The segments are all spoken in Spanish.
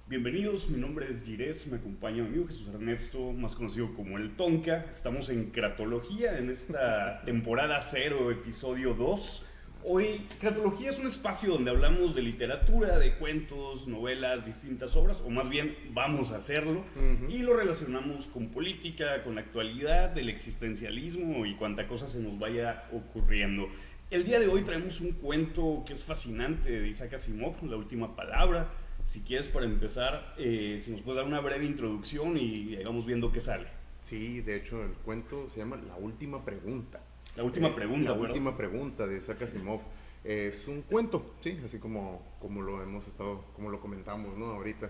Bienvenidos, mi nombre es Gires, me acompaña mi amigo Jesús Ernesto, más conocido como el Tonka. Estamos en Cratología en esta temporada 0, episodio 2. Hoy, Cratología es un espacio donde hablamos de literatura, de cuentos, novelas, distintas obras, o más bien vamos a hacerlo, y lo relacionamos con política, con la actualidad, el existencialismo y cuanta cosa se nos vaya ocurriendo. El día de hoy traemos un cuento que es fascinante de Isaac Asimov, La última palabra. Si quieres, para empezar, si nos puedes dar una breve introducción y vamos viendo qué sale. Sí, de hecho el cuento se llama La última pregunta. La última pregunta, La ¿verdad? última pregunta de Isaac Asimov. Es un cuento, sí, así como lo hemos estado, como lo comentamos, ¿no? Ahorita.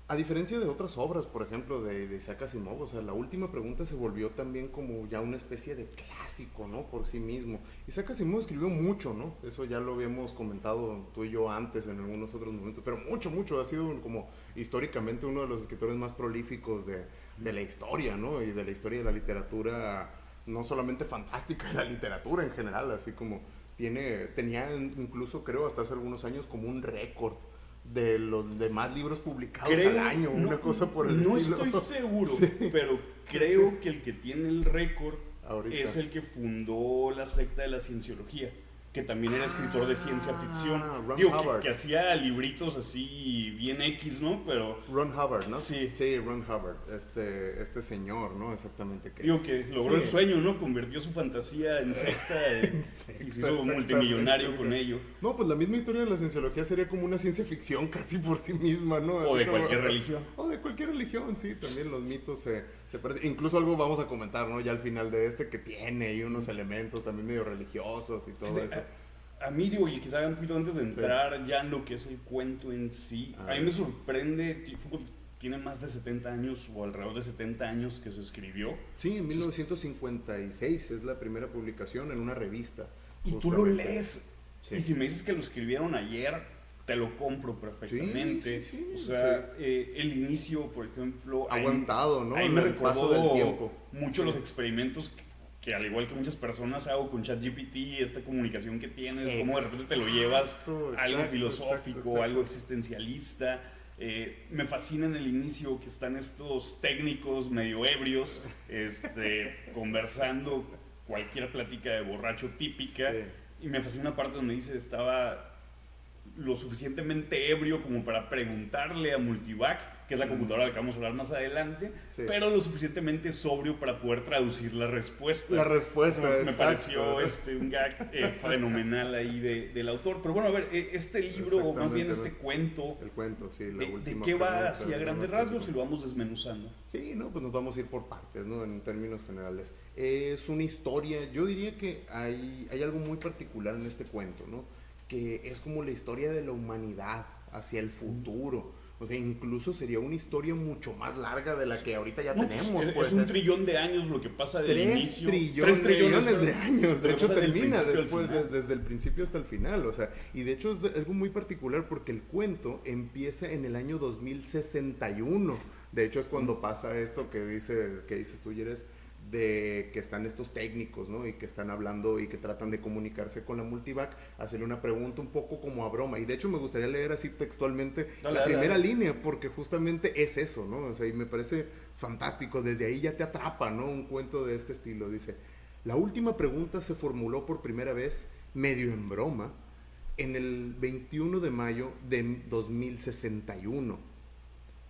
A diferencia de otras obras, por ejemplo, de Isaac Asimov, o sea, La última pregunta se volvió también como ya una especie de clásico, ¿no? Por sí mismo. Isaac Asimov escribió mucho, ¿no? Eso ya lo habíamos comentado tú y yo antes en algunos otros momentos, pero mucho. Ha sido como históricamente uno de los escritores más prolíficos de la historia, ¿no? Y de la historia de la literatura, no solamente fantástica, de la literatura en general, así como tenía incluso, creo, hasta hace algunos años como un récord de los demás libros publicados al año, una cosa por el estilo. No estoy seguro, sí, pero creo que el que tiene el récord ahorita es el que fundó la secta de la cienciología, que también era escritor de ciencia ficción. Ron Digo, Hubbard. que hacía libritos así bien X, ¿no? Pero Ron Hubbard, ¿no? Sí. Sí, Ron Hubbard, este señor, ¿no? Exactamente. Digo que logró sí, el sueño, ¿no? Convirtió su fantasía en secta en secta, y se hizo multimillonario exactamente. con ello. No, pues la misma historia de la cienciología sería como una ciencia ficción casi por sí misma, ¿no? O Así de como- cualquier religión. O de cualquier religión, sí, también los mitos se parecen. Incluso algo vamos a comentar, ¿no? Ya al final de que tiene ahí unos elementos también medio religiosos y todo eso. A mí, digo, y quizá un poquito antes de entrar ya en lo que es el cuento en sí, a mí me sorprende, tiene más de 70 años o alrededor de 70 años que se escribió. Sí, en 1956 es la primera publicación en una revista. Y tú lo justamente. lees, Sí. y si me dices que lo escribieron ayer, te lo compro perfectamente. Sí, o sea, el inicio, por ejemplo, Aguantado, ¿no? Ahí me El paso recordó del tiempo. mucho los experimentos que al igual que muchas personas hago con ChatGPT, esta comunicación que tienes, cómo de repente te lo llevas a algo filosófico, exacto. algo existencialista. Me fascina en el inicio que están estos técnicos medio ebrios conversando cualquier plática de borracho típica. Sí. Y me fascina una parte donde dice estaba lo suficientemente ebrio como para preguntarle a Multivac, que es la computadora de la que vamos a hablar más adelante, Sí. pero lo suficientemente sobrio para poder traducir la respuesta. La respuesta, Me exacto. pareció un gag fenomenal ahí del autor. Pero bueno, a ver, este libro, o más bien este cuento, El cuento, sí, la ¿de última qué va pregunta, así a ¿no? grandes rasgos y lo vamos desmenuzando? Sí, no, pues nos vamos a ir por partes, ¿no? En términos generales. Es una historia, yo diría que hay algo muy particular en este cuento, ¿no? Que es como la historia de la humanidad hacia el futuro. O sea, incluso sería una historia mucho más larga de la que ahorita ya No, tenemos. es un trillón de años lo que pasa del 3 inicio. trillones de años. De Lo que hecho, pasa del termina principio al después, final. desde el principio hasta el final. O sea, y de hecho es algo muy particular porque el cuento empieza en el año 2061. De hecho, es cuando pasa esto que dices tú, Yeres, de que están estos técnicos, ¿no? Y que están hablando y que tratan de comunicarse con la Multivac, hacerle una pregunta un poco como a broma. Y de hecho me gustaría leer así textualmente la primera línea, porque justamente es eso, ¿no? O sea, y me parece fantástico. Desde ahí ya te atrapa, ¿no? Un cuento de este estilo. Dice: la última pregunta se formuló por primera vez, medio en broma, en el 21 de mayo de 2061,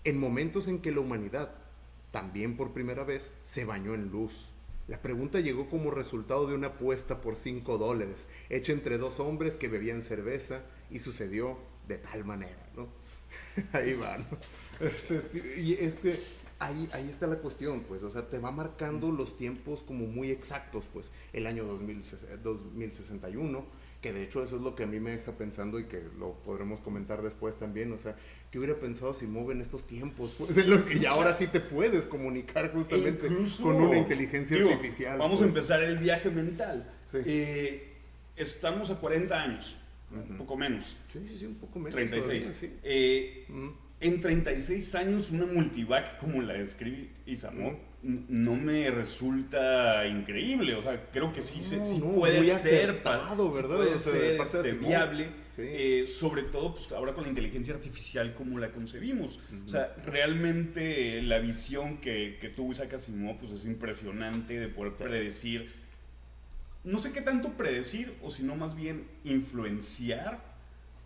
en momentos en que la humanidad, también por primera vez, se bañó en luz. La pregunta llegó como resultado de una apuesta por $5, hecha entre dos hombres que bebían cerveza, y sucedió de tal manera, ¿no? Ahí va, ¿no? Ahí está la cuestión, pues, o sea, te va marcando los tiempos como muy exactos, pues, el año 2061, que de hecho eso es lo que a mí me deja pensando y que lo podremos comentar después también, o sea, ¿qué hubiera pensado si en estos tiempos, pues, en los que ya ahora sí te puedes comunicar justamente incluso, con una inteligencia artificial? Vamos pues. a empezar el viaje mental. Sí. Estamos a 40 años, un poco menos. Sí, un poco menos. 36. Todavía, sí. En 36 años, una multivac como la describe Isamov no me resulta increíble. O sea, creo que sí, sí No, puede muy ser, acertado, ¿verdad? sí puede O sea, de ser parte de Asimov. viable. Sí. Sí. Sobre todo pues, ahora con la inteligencia artificial como la concebimos. O sea, realmente la visión que tuvo Isaac Asimov pues, es impresionante de poder predecir, no sé qué tanto predecir, o sino más bien influenciar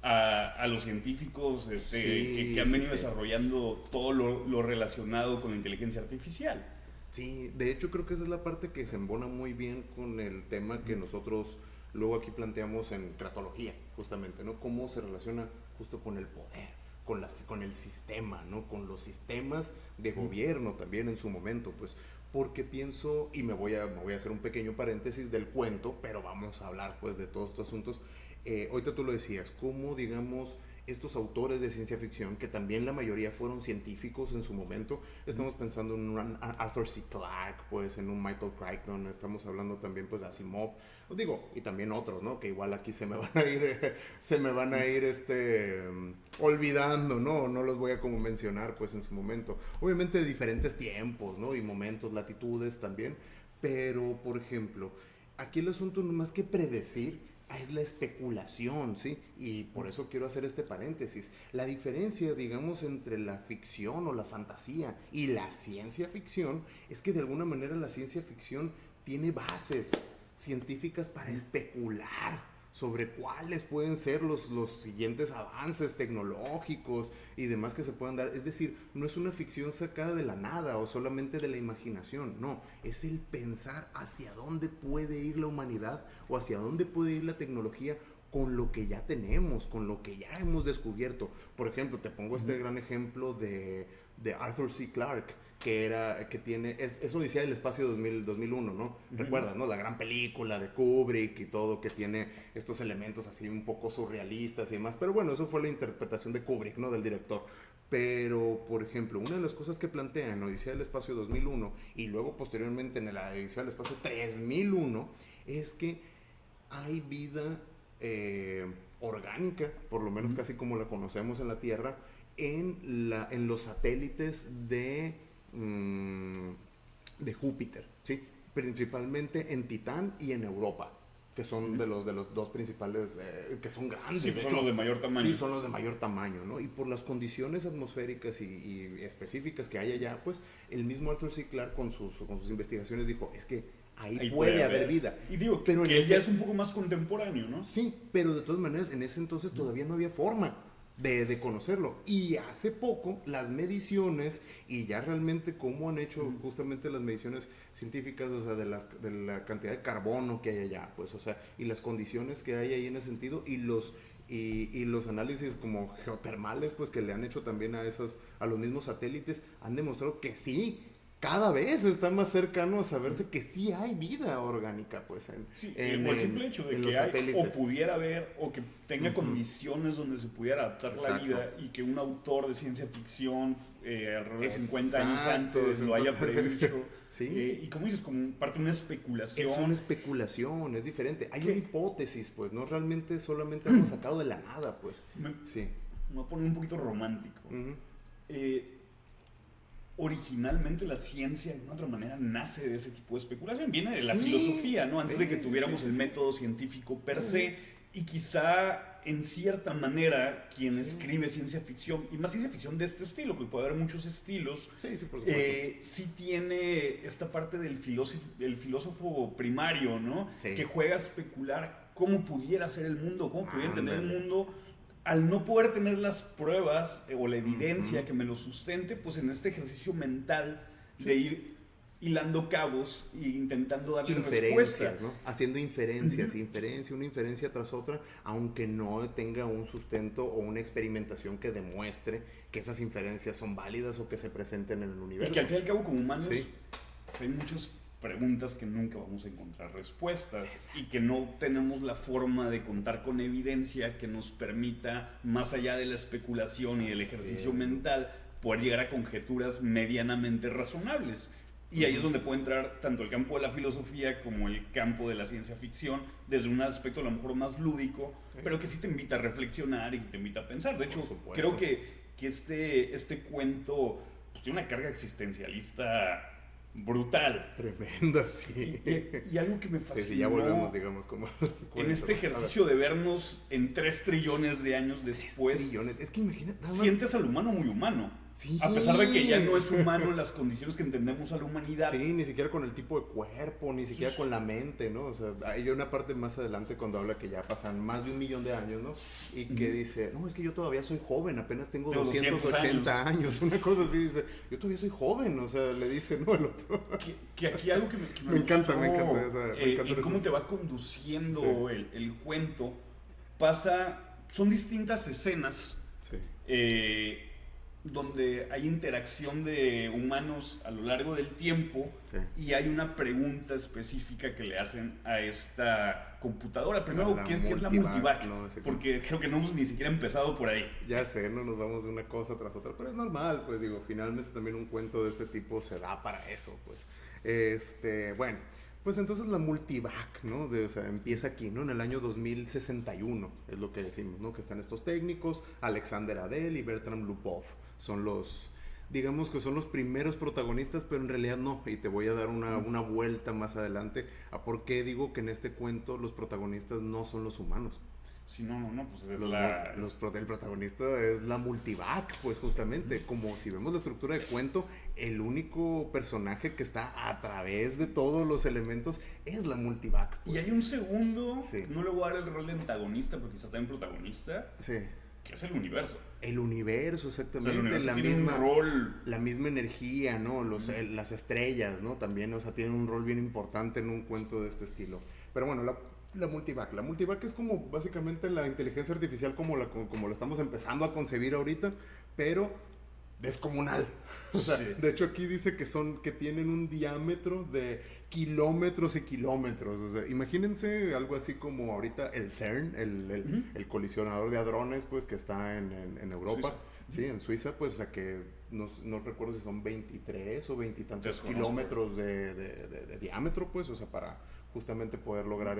a los científicos que han venido desarrollando todo lo relacionado con la inteligencia artificial. Sí, de hecho creo que esa es la parte que se embona muy bien con el tema que nosotros luego aquí planteamos en cratología, justamente, ¿no? Cómo se relaciona justo con el poder, con el sistema, ¿no? Con los sistemas de gobierno también en su momento, pues, porque pienso, y me voy a hacer un pequeño paréntesis del cuento, pero vamos a hablar, pues, de todos estos asuntos. Ahorita tú lo decías, cómo, digamos, estos autores de ciencia ficción, que también la mayoría fueron científicos en su momento, estamos pensando en un Arthur C. Clarke, pues en un Michael Crichton, estamos hablando también pues de Asimov, os digo, y también otros, ¿no? Que igual aquí se me van a ir olvidando, ¿no? No los voy a como mencionar pues en su momento. Obviamente de diferentes tiempos, ¿no? Y momentos, latitudes también, pero por ejemplo, aquí el asunto no es más que predecir, es la especulación, ¿sí? Y por eso quiero hacer este paréntesis. La diferencia, digamos, entre la ficción o la fantasía y la ciencia ficción es que de alguna manera la ciencia ficción tiene bases científicas para especular sobre cuáles pueden ser los siguientes avances tecnológicos y demás que se puedan dar. Es decir, no es una ficción sacada de la nada o solamente de la imaginación, no, es el pensar hacia dónde puede ir la humanidad o hacia dónde puede ir la tecnología con lo que ya tenemos, con lo que ya hemos descubierto. Por ejemplo, te pongo este gran ejemplo de Arthur C. Clarke, que tiene, es Odisea del Espacio 2001, ¿no? Recuerdas, ¿no? La gran película de Kubrick y todo, que tiene estos elementos así un poco surrealistas y demás, pero bueno, eso fue la interpretación de Kubrick, ¿no? Del director. Pero, por ejemplo, una de las cosas que plantea en Odisea del Espacio 2001 y luego posteriormente en la Odisea del Espacio 3001 es que hay vida orgánica, por lo menos casi como la conocemos en la Tierra, en los satélites de Júpiter, ¿sí? Principalmente en Titán y en Europa, que son de los dos principales, que son grandes. Sí, son los de mayor tamaño. Sí, son los de mayor tamaño, ¿no? Y por las condiciones atmosféricas y específicas que hay allá, pues el mismo Arthur C. Clarke con sus investigaciones dijo, es que ahí puede haber vida. Y digo, pero que ya es un poco más contemporáneo, ¿no? Sí, pero de todas maneras en ese entonces todavía no había forma de conocerlo. Y hace poco las mediciones y ya realmente cómo han hecho justamente las mediciones científicas, o sea, de la cantidad de carbono que hay allá, pues, o sea, y las condiciones que hay ahí en ese sentido y los análisis como geotermales, pues, que le han hecho también a los mismos satélites, han demostrado que sí, cada vez está más cercano a saberse que sí hay vida orgánica, pues, por el simple hecho de que hay, o pudiera haber, o que tenga condiciones donde se pudiera adaptar la vida, y que un autor de ciencia ficción alrededor de 50 años antes lo haya predicho. Sí. Y como dices, como parte de una especulación. Es una especulación, es diferente. Hay una hipótesis, pues, no realmente solamente hemos sacado de la nada, pues. Me voy a poner un poquito romántico. Originalmente la ciencia de una otra manera nace de ese tipo de especulación, viene de la filosofía, ¿no? Antes de que tuviéramos el método científico per se, y quizá en cierta manera quien escribe ciencia ficción, y más ciencia ficción de este estilo, porque puede haber muchos estilos, por supuesto. Sí tiene esta parte del filósofo primario, ¿no? Sí. Que juega a especular cómo pudiera ser el mundo, cómo pudiera entender el mundo. Al no poder tener las pruebas o la evidencia que me lo sustente, pues en este ejercicio mental de ir hilando cabos e intentando darle respuesta, ¿no? Haciendo inferencias, una inferencia tras otra, aunque no tenga un sustento o una experimentación que demuestre que esas inferencias son válidas o que se presenten en el universo. Y que al fin y al cabo como humanos hay muchos preguntas que nunca vamos a encontrar respuestas. Exacto. Y que no tenemos la forma de contar con evidencia que nos permita, más allá de la especulación y del ejercicio mental, poder llegar a conjeturas medianamente razonables. Y ahí es donde puede entrar tanto el campo de la filosofía como el campo de la ciencia ficción, desde un aspecto a lo mejor más lúdico, pero que sí te invita a reflexionar y que te invita a pensar. De hecho, creo que este cuento pues, tiene una carga existencialista brutal. Tremenda, sí. Y algo que me fascinó, Sí, ya volvemos, digamos, como... en este ejercicio de vernos en 3 trillones de años 3 después, trillones, es que imagínate, nada más... sientes al humano muy humano. Sí. A pesar de que ya no es humano en las condiciones que entendemos a la humanidad. Sí, ni siquiera con el tipo de cuerpo, ni siquiera con la mente, ¿no? O sea, hay una parte más adelante cuando habla que ya pasan más de 1 millón de años, ¿no? Y que dice, no, es que yo todavía soy joven, apenas tengo 280 años. Una cosa así, dice, yo todavía soy joven, o sea, le dice, ¿no? El otro. Que aquí algo que Me encanta en cómo te va conduciendo el cuento, son distintas escenas. Sí. Donde hay interacción de humanos a lo largo del tiempo, sí, y hay una pregunta específica que le hacen a esta computadora. Primero, ¿qué es la multivac? No, porque creo que no hemos ni siquiera empezado por ahí. Ya sé, no nos vamos de una cosa tras otra, pero es normal, pues digo, finalmente también un cuento de este tipo se da para eso, pues. Bueno, pues entonces la multivac, ¿no? O sea, empieza aquí, ¿no? En el año 2061, es lo que decimos, ¿no? Que están estos técnicos, Alexander Adel y Bertram Lupov. Son los, digamos que son los primeros protagonistas, pero en realidad no. Y te voy a dar una vuelta más adelante a por qué digo que en este cuento los protagonistas no son los humanos. Sí, no, pues es el protagonista es la multivac, pues justamente, como si vemos la estructura de cuento, el único personaje que está a través de todos los elementos es la multivac. Pues. Y hay un segundo, no le voy a dar el rol de antagonista, porque quizá también protagonista, que es el universo. El universo, exactamente. O sea, el universo tiene un rol. La misma energía, ¿no? Las estrellas, ¿no? También, o sea, tienen un rol bien importante en un cuento de este estilo. Pero bueno, la multivac. La multivac es como básicamente la inteligencia artificial como la estamos empezando a concebir ahorita, pero descomunal. O sea, de hecho aquí dice que tienen un diámetro de kilómetros y kilómetros. O sea, imagínense algo así como ahorita el CERN, el colisionador de hadrones, pues, que está en Europa. Sí, en Suiza, pues, o sea, que no recuerdo si son 23 o 20 y tantos kilómetros de diámetro, pues, o sea, para justamente poder lograr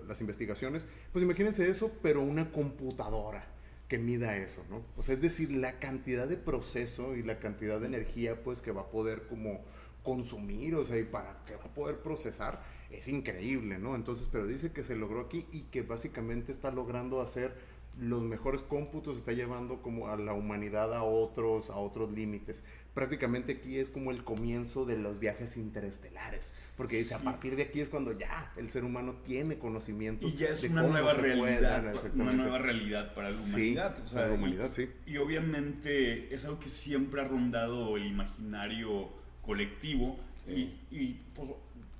las investigaciones. Pues imagínense eso, pero una computadora que mida eso, ¿no? O sea, es decir, la cantidad de proceso y la cantidad de energía, pues, que va a poder como consumir, o sea, y para que va a poder procesar, es increíble, ¿no? Entonces, pero dice que se logró aquí y que básicamente está logrando hacer los mejores cómputos, está llevando como a la humanidad a otros límites. Prácticamente aquí es como el comienzo de los viajes interestelares, porque dice, a partir de aquí es cuando ya el ser humano tiene conocimientos. Y ya es una nueva realidad para la humanidad. Sí, o sea, para la humanidad, sí. Y obviamente es algo que siempre ha rondado el imaginario colectivo. Sí. Y pues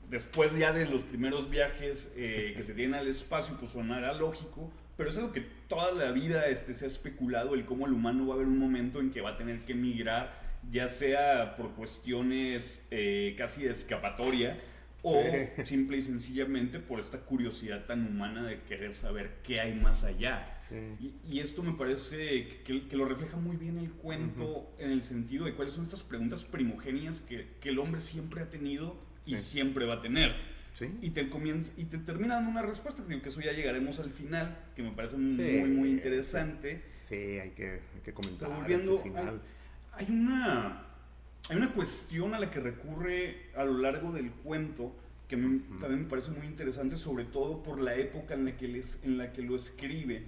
después ya de los primeros viajes que se tienen al espacio, pues sonará lógico, pero es algo que toda la vida se ha especulado, el cómo el humano va a haber un momento en que va a tener que migrar, ya sea por cuestiones casi de escapatoria, o simple y sencillamente por esta curiosidad tan humana de querer saber qué hay más allá. Sí. Y esto me parece que lo refleja muy bien el cuento, en el sentido de cuáles son estas preguntas primogenias que el hombre siempre ha tenido y siempre va a tener. ¿Sí? Y te termina dando una respuesta, que eso ya llegaremos al final, que me parece muy interesante. Sí, hay que comentar volviendo, ese final. Hay una cuestión a la que recurre a lo largo del cuento que también me parece muy interesante, sobre todo por la época en la que lo escribe,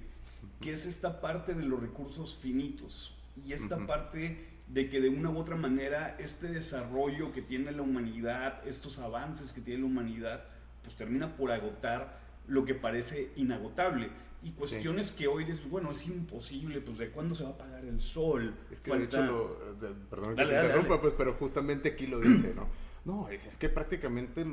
que es esta parte de los recursos finitos y esta parte de que de una u otra manera este desarrollo que tiene la humanidad, estos avances que tiene la humanidad, pues termina por agotar lo que parece inagotable. Y cuestiones que hoy dices, bueno, es imposible, pues ¿de cuándo se va a apagar el sol? Es que de hecho, perdón que te interrumpa, pues, pero justamente aquí lo dice, ¿no? No, es que prácticamente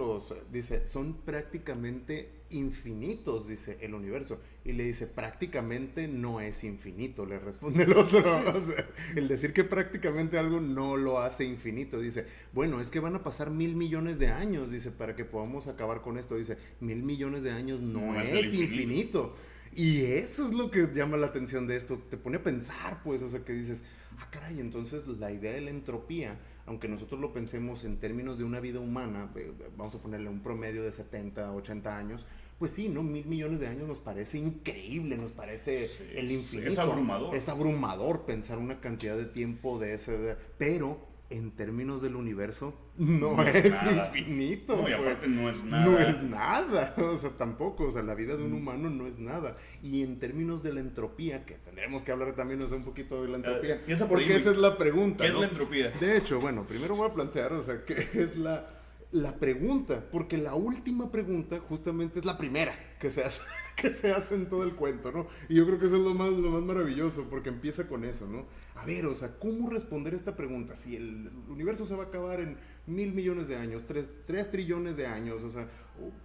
son prácticamente infinitos, dice el universo. Y le dice, prácticamente no es infinito, le responde el otro. O sea, el decir que prácticamente algo no lo hace infinito. Dice, bueno, es que van a pasar 1,000 millones de años, dice, para que podamos acabar con esto. Dice, 1,000 millones de años no es infinito. Y eso es lo que llama la atención de esto. Te pone a pensar, pues, o sea, que dices, caray, entonces la idea de la entropía, aunque nosotros lo pensemos en términos de una vida humana, vamos a ponerle un promedio de 70, 80 años, pues sí, ¿no? 1,000 millones de años nos parece increíble, nos parece el infinito. Es abrumador. Es abrumador pensar una cantidad de tiempo de ese, pero en términos del universo, no No es es nada. infinito. No, y pues. aparte no es nada. No es nada, o sea, tampoco, o sea, la vida de un humano no es nada. Y en términos de la entropía, que tendremos que hablar también, o sea, un poquito de la entropía, empieza por porque ahí, esa es la pregunta, ¿Qué ¿no? es la entropía? De hecho, bueno, primero voy a plantear, o sea, qué es la pregunta, porque la última pregunta justamente es la primera que se hace, que se hace en todo el cuento, ¿no? Y yo creo que eso es lo más maravilloso, porque empieza con eso, ¿no? A ver, o sea, ¿cómo responder esta pregunta? Si el universo se va a acabar en 1.000 millones de años, 3 trillones de años, o sea,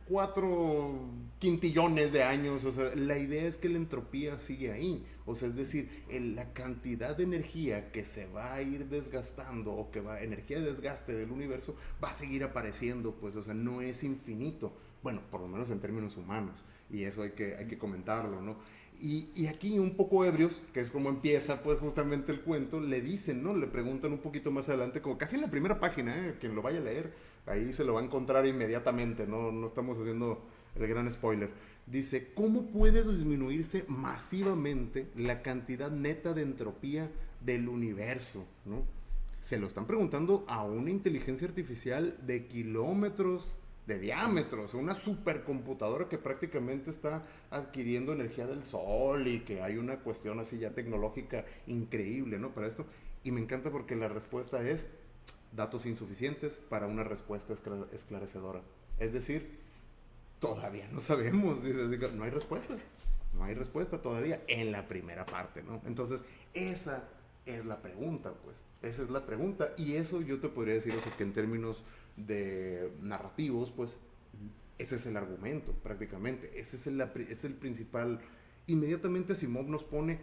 4 quintillones de años, o sea, la idea es que la entropía sigue ahí, o sea, es decir, la cantidad de energía que se va a ir desgastando, o que va, energía de desgaste del universo, va a seguir apareciendo, pues, o sea, no es infinito, bueno, por lo menos en términos humanos, y eso hay que comentarlo, ¿no? Y aquí un poco ebrios, que es como empieza pues justamente el cuento, le dicen, ¿no? Le preguntan un poquito más adelante, como casi en la primera página, quien lo vaya a leer, ahí se lo va a encontrar inmediatamente, no estamos haciendo el gran spoiler. Dice, ¿cómo puede disminuirse masivamente la cantidad neta de entropía del universo, ¿no? Se lo están preguntando a una inteligencia artificial de kilómetros de diámetro, o sea, una supercomputadora que prácticamente está adquiriendo energía del sol y que hay una cuestión así ya tecnológica increíble, ¿no? Para esto. Y me encanta porque la respuesta es datos insuficientes para una respuesta esclarecedora. Es decir, todavía no sabemos, no hay respuesta. No hay respuesta todavía en la primera parte, ¿no? Entonces, esa es la pregunta, pues. Esa es la pregunta. Y eso yo te podría decir, o sea, que en términos de narrativos, pues, ese es el argumento, prácticamente. Ese es el principal. Inmediatamente Asimov nos pone,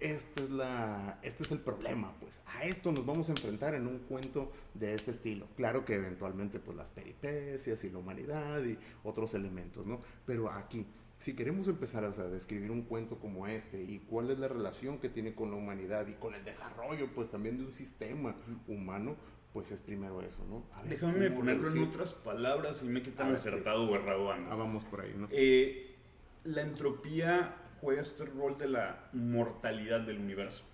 este es el problema, pues. A esto nos vamos a enfrentar en un cuento de este estilo. Claro que eventualmente, pues, las peripecias y la humanidad y otros elementos, ¿no? Pero aquí, si queremos empezar, o sea, a describir un cuento como este y cuál es la relación que tiene con la humanidad y con el desarrollo, pues, también de un sistema humano, pues es primero eso, ¿no? A ver, Déjame ponerlo en otras palabras y me qué tan acertado o errado ando. Vamos por ahí, ¿no? La entropía juega este rol de la mortalidad del universo.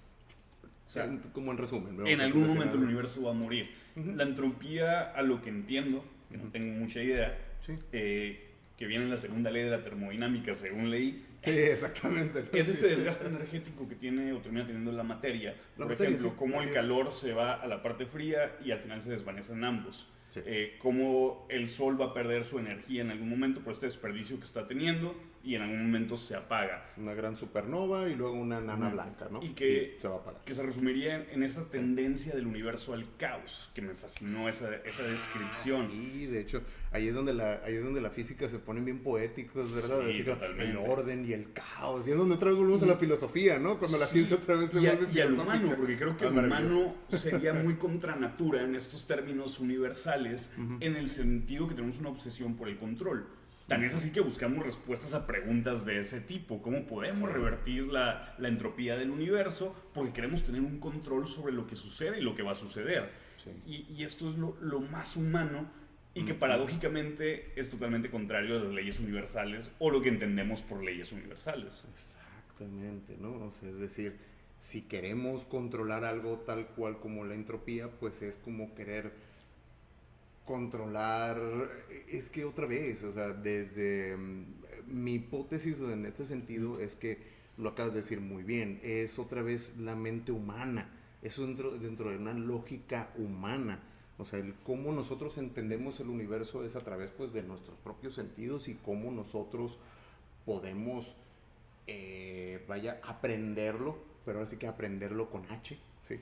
O sea, como en resumen, ¿no? En algún momento el universo va a morir. La entropía, a lo que entiendo, que no tengo mucha idea, sí. Que viene en la segunda ley de la termodinámica, según leí. Sí, exactamente. Es este desgaste energético que tiene o termina teniendo la materia. Por ejemplo, cómo el calor se va a la parte fría y al final se desvanecen ambos. Sí. Cómo el sol va a perder su energía en algún momento por este desperdicio que está teniendo y en algún momento se apaga. Una gran supernova y luego una nana blanca, ¿no? Y se va a apagar. Que se resumiría en esta tendencia del universo al caos, que me fascinó esa descripción. Sí, de hecho, ahí es donde la física se pone bien poéticos, ¿verdad? Sí, totalmente. El orden y el caos. Y es donde otra vez volvemos a la filosofía, ¿no? Cuando la ciencia otra vez se vuelve filosófica. Y al humano, porque creo que el humano sería muy contra natura en estos términos universales, en el sentido que tenemos una obsesión por el control. Tan es así que buscamos respuestas a preguntas de ese tipo. ¿Cómo podemos revertir la entropía del universo? Porque queremos tener un control sobre lo que sucede y lo que va a suceder. Sí. Y esto es lo más humano y que paradójicamente es totalmente contrario a las leyes universales o lo que entendemos por leyes universales. Exactamente, ¿no? O sea, es decir, si queremos controlar algo tal cual como la entropía, pues es como querer controlar, es que otra vez, o sea, desde mi hipótesis en este sentido es que lo acabas de decir muy bien, es otra vez la mente humana, eso dentro de una lógica humana, o sea, el cómo nosotros entendemos el universo es a través pues de nuestros propios sentidos y cómo nosotros podemos, aprenderlo, pero ahora sí que aprenderlo con H, ¿sí?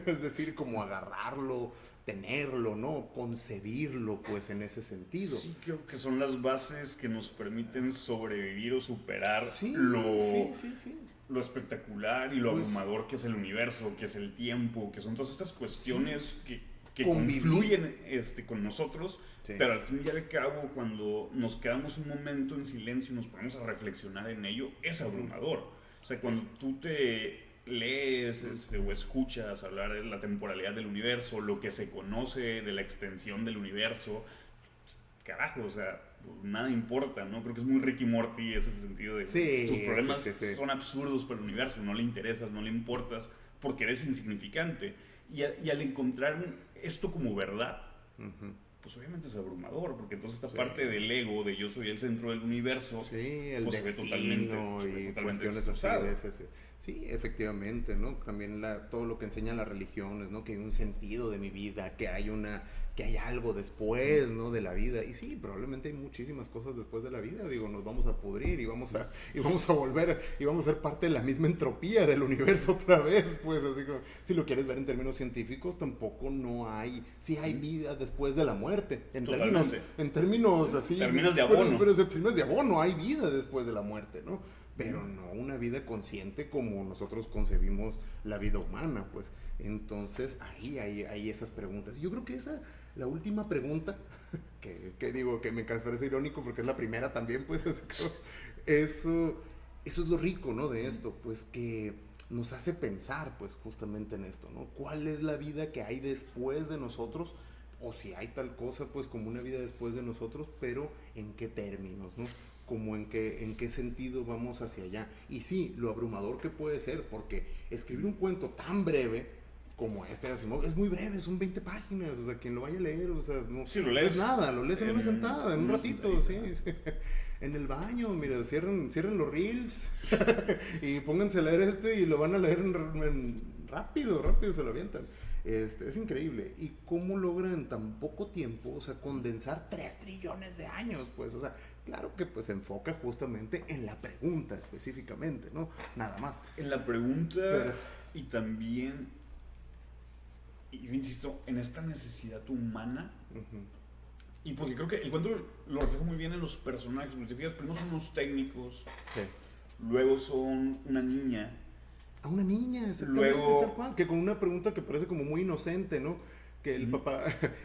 Es decir, como agarrarlo, tenerlo, ¿no? Concebirlo, pues, en ese sentido. Sí, creo que son las bases que nos permiten sobrevivir o superar lo espectacular y lo abrumador que es el universo, que es el tiempo, que son todas estas cuestiones que confluyen con nosotros, pero al fin y al cabo, cuando nos quedamos un momento en silencio y nos ponemos a reflexionar en ello, es abrumador. O sea, cuando tú te lees o escuchas hablar de la temporalidad del universo, lo que se conoce de la extensión del universo, carajo, o sea, nada importa, ¿no? Creo que es muy Ricky Morty ese sentido de Sí, tus problemas sí. son absurdos para el universo, no le interesas, no le importas, porque eres insignificante. Y al encontrar esto como verdad, pues obviamente es abrumador, porque entonces esta parte del ego, de yo soy el centro del universo, el pues destino y cuestiones así de ese. Sí, efectivamente, ¿no? También todo lo que enseñan las religiones, ¿no? Que hay un sentido de mi vida, que hay algo después, ¿no? De la vida. Y sí, probablemente hay muchísimas cosas después de la vida. Digo, nos vamos a pudrir y vamos a volver y vamos a ser parte de la misma entropía del universo otra vez. Pues así como, si lo quieres ver en términos científicos, tampoco no hay, sí hay vida después de la muerte. En términos así. Términos de abono. Pero en términos de abono hay vida después de la muerte, ¿no? Pero no una vida consciente como nosotros concebimos la vida humana, pues. Entonces, ahí hay esas preguntas. Y yo creo que la última pregunta, que digo que me parece irónico porque es la primera también, pues, eso es lo rico, ¿no? De esto, pues, que nos hace pensar, pues, justamente en esto, ¿no? ¿Cuál es la vida que hay después de nosotros? O si hay tal cosa, pues, como una vida después de nosotros, pero ¿en qué términos, no? Como en qué sentido vamos hacia allá. Y sí, lo abrumador que puede ser, porque escribir un cuento tan breve como este de Asimov es muy breve, son 20 páginas, o sea, quien lo vaya a leer, o sea, no, sí, lo lees, es nada, lo lees en una sentada, en un ratito, sí. En el baño, mira, cierren los reels y pónganse a leer y lo van a leer rápido se lo avientan. Es increíble. Y cómo logran en tan poco tiempo, o sea, condensar 3 trillones de años, pues, o sea, claro que pues se enfoca justamente en la pregunta específicamente, ¿no? Nada más. En la pregunta y también, y yo insisto, en esta necesidad humana. Y porque creo que el cuento lo refleja muy bien en los personajes. Porque te fijas, primero son unos técnicos, luego son una niña. A una niña, exactamente, luego, tal cual, que con una pregunta que parece como muy inocente, ¿no? Que el papá,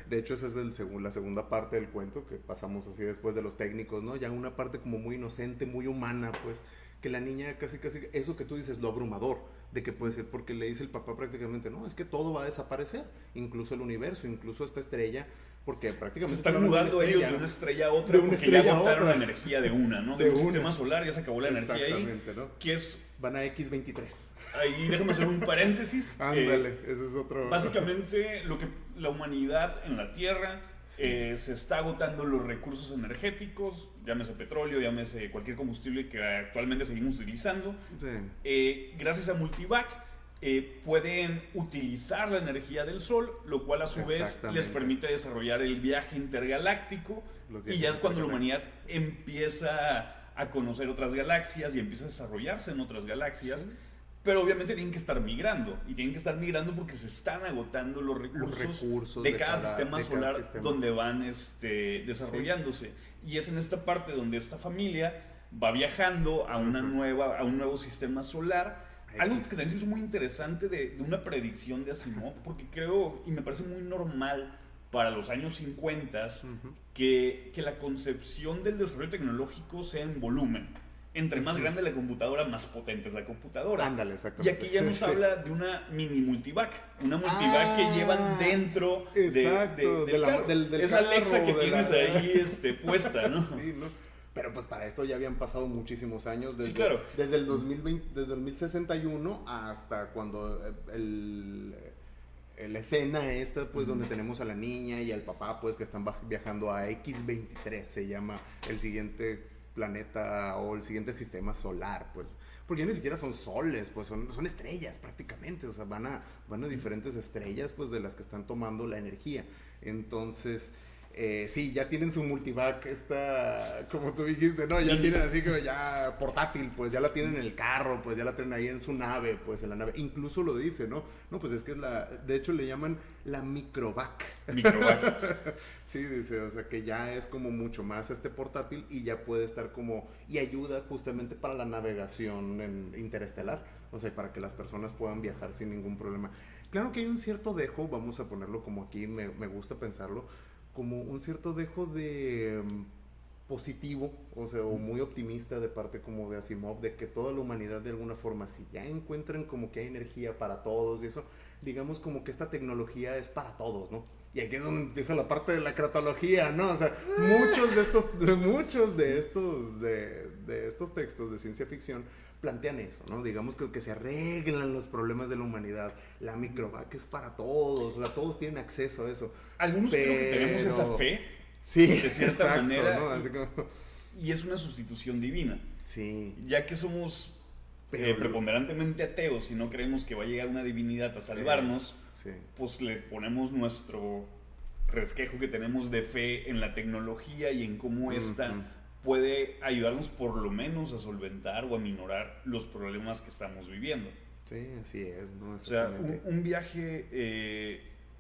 de hecho esa es la segunda parte del cuento, que pasamos así después de los técnicos, ¿no? Ya una parte como muy inocente, muy humana, pues, que la niña casi, eso que tú dices, lo abrumador, de que puede ser, porque le dice el papá prácticamente, no, es que todo va a desaparecer, incluso el universo, incluso esta estrella, porque prácticamente se están mudando ellos de una estrella a otra, porque ya agotaron la energía de una, ¿no? De un sistema solar ya se acabó la energía ahí, ¿no? Que es... Van a X23. Ahí déjame hacer un paréntesis. Ándale, ese es otro... Básicamente, lo que la humanidad en la Tierra se está agotando los recursos energéticos, llámese petróleo, llámese cualquier combustible que actualmente seguimos utilizando. Gracias a Multivac, pueden utilizar la energía del Sol, lo cual a su vez les permite desarrollar el viaje intergaláctico, y ya es cuando la humanidad empieza a conocer otras galaxias y empieza a desarrollarse en otras galaxias. Pero obviamente tienen que estar migrando, y tienen que estar migrando porque se están agotando los recursos de cada sistema solar donde van desarrollándose. Y es en esta parte donde esta familia va viajando a a un nuevo sistema solar. Algo que también es muy interesante de una predicción de Asimov, porque creo, y me parece muy normal para los años 50, que la concepción del desarrollo tecnológico sea en volumen. Entre más grande la computadora, más potente es la computadora. Ándale, exactamente. Y aquí ya nos habla de una mini multivac. Una multivac que llevan dentro del carro. Es la Alexa que tienes ahí puesta, ¿no? Sí, ¿no? Pero pues para esto ya habían pasado muchísimos años. Sí, claro. Desde el 2020, desde el 1061 hasta cuando la escena esta, pues, donde tenemos a la niña y al papá, pues, que están viajando a X23, se llama el siguiente planeta o el siguiente sistema solar, pues, porque ya ni siquiera son soles, pues son estrellas prácticamente, o sea, van a diferentes estrellas, pues, de las que están tomando la energía. Entonces, sí, ya tienen su multivac, como tú dijiste, ¿no? Ya tienen así que ya portátil, pues, ya la tienen en el carro, pues, ya la tienen ahí en su nave, pues, en la nave. Incluso lo dice, ¿no? No, pues es que de hecho le llaman la microvac. Microvac. Sí, dice, o sea, que ya es como mucho más portátil y ya puede estar y ayuda justamente para la navegación interestelar, o sea, para que las personas puedan viajar sin ningún problema. Claro que hay un cierto dejo, vamos a ponerlo como aquí, me gusta pensarlo, como un cierto dejo de positivo, o sea, o muy optimista de parte como de Asimov, de que toda la humanidad de alguna forma, si ya encuentran como que hay energía para todos y eso, digamos como que esta tecnología es para todos, ¿no? Y aquí es donde empieza la parte de la cratología, ¿no? O sea, muchos de estos textos de ciencia ficción plantean eso, ¿no? Digamos que se arreglan los problemas de la humanidad. La microvac es para todos, o sea, todos tienen acceso a eso. Algunos creo que tenemos esa fe, sí, de cierta exacto, manera, ¿no? Así como... y es una sustitución divina. Sí. Ya que somos Pero preponderantemente ateos y no creemos que va a llegar una divinidad a salvarnos, sí. pues le ponemos nuestro resquejo que tenemos de fe en la tecnología y en cómo esta puede ayudarnos por lo menos a solventar o a minorar los problemas que estamos viviendo. Sí, así es, ¿no? O sea, un viaje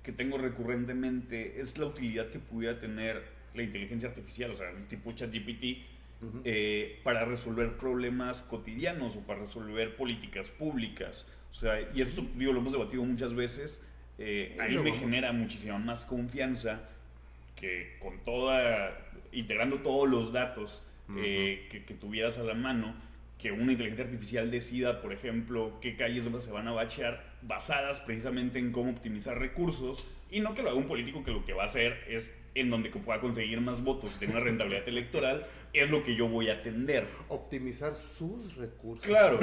que tengo recurrentemente es la utilidad que pudiera tener la inteligencia artificial, o sea, un tipo ChatGPT, para resolver problemas cotidianos o para resolver políticas públicas. O sea, y esto, digo, lo hemos debatido muchas veces. A mí me genera muchísima más confianza que integrando todos los datos que tuvieras a la mano, que una inteligencia artificial decida, por ejemplo, qué calles se van a bachear basadas precisamente en cómo optimizar recursos, y no que lo haga un político que lo que va a hacer es en donde pueda conseguir más votos y tener una rentabilidad electoral, es lo que yo voy a atender. Optimizar sus recursos. Claro.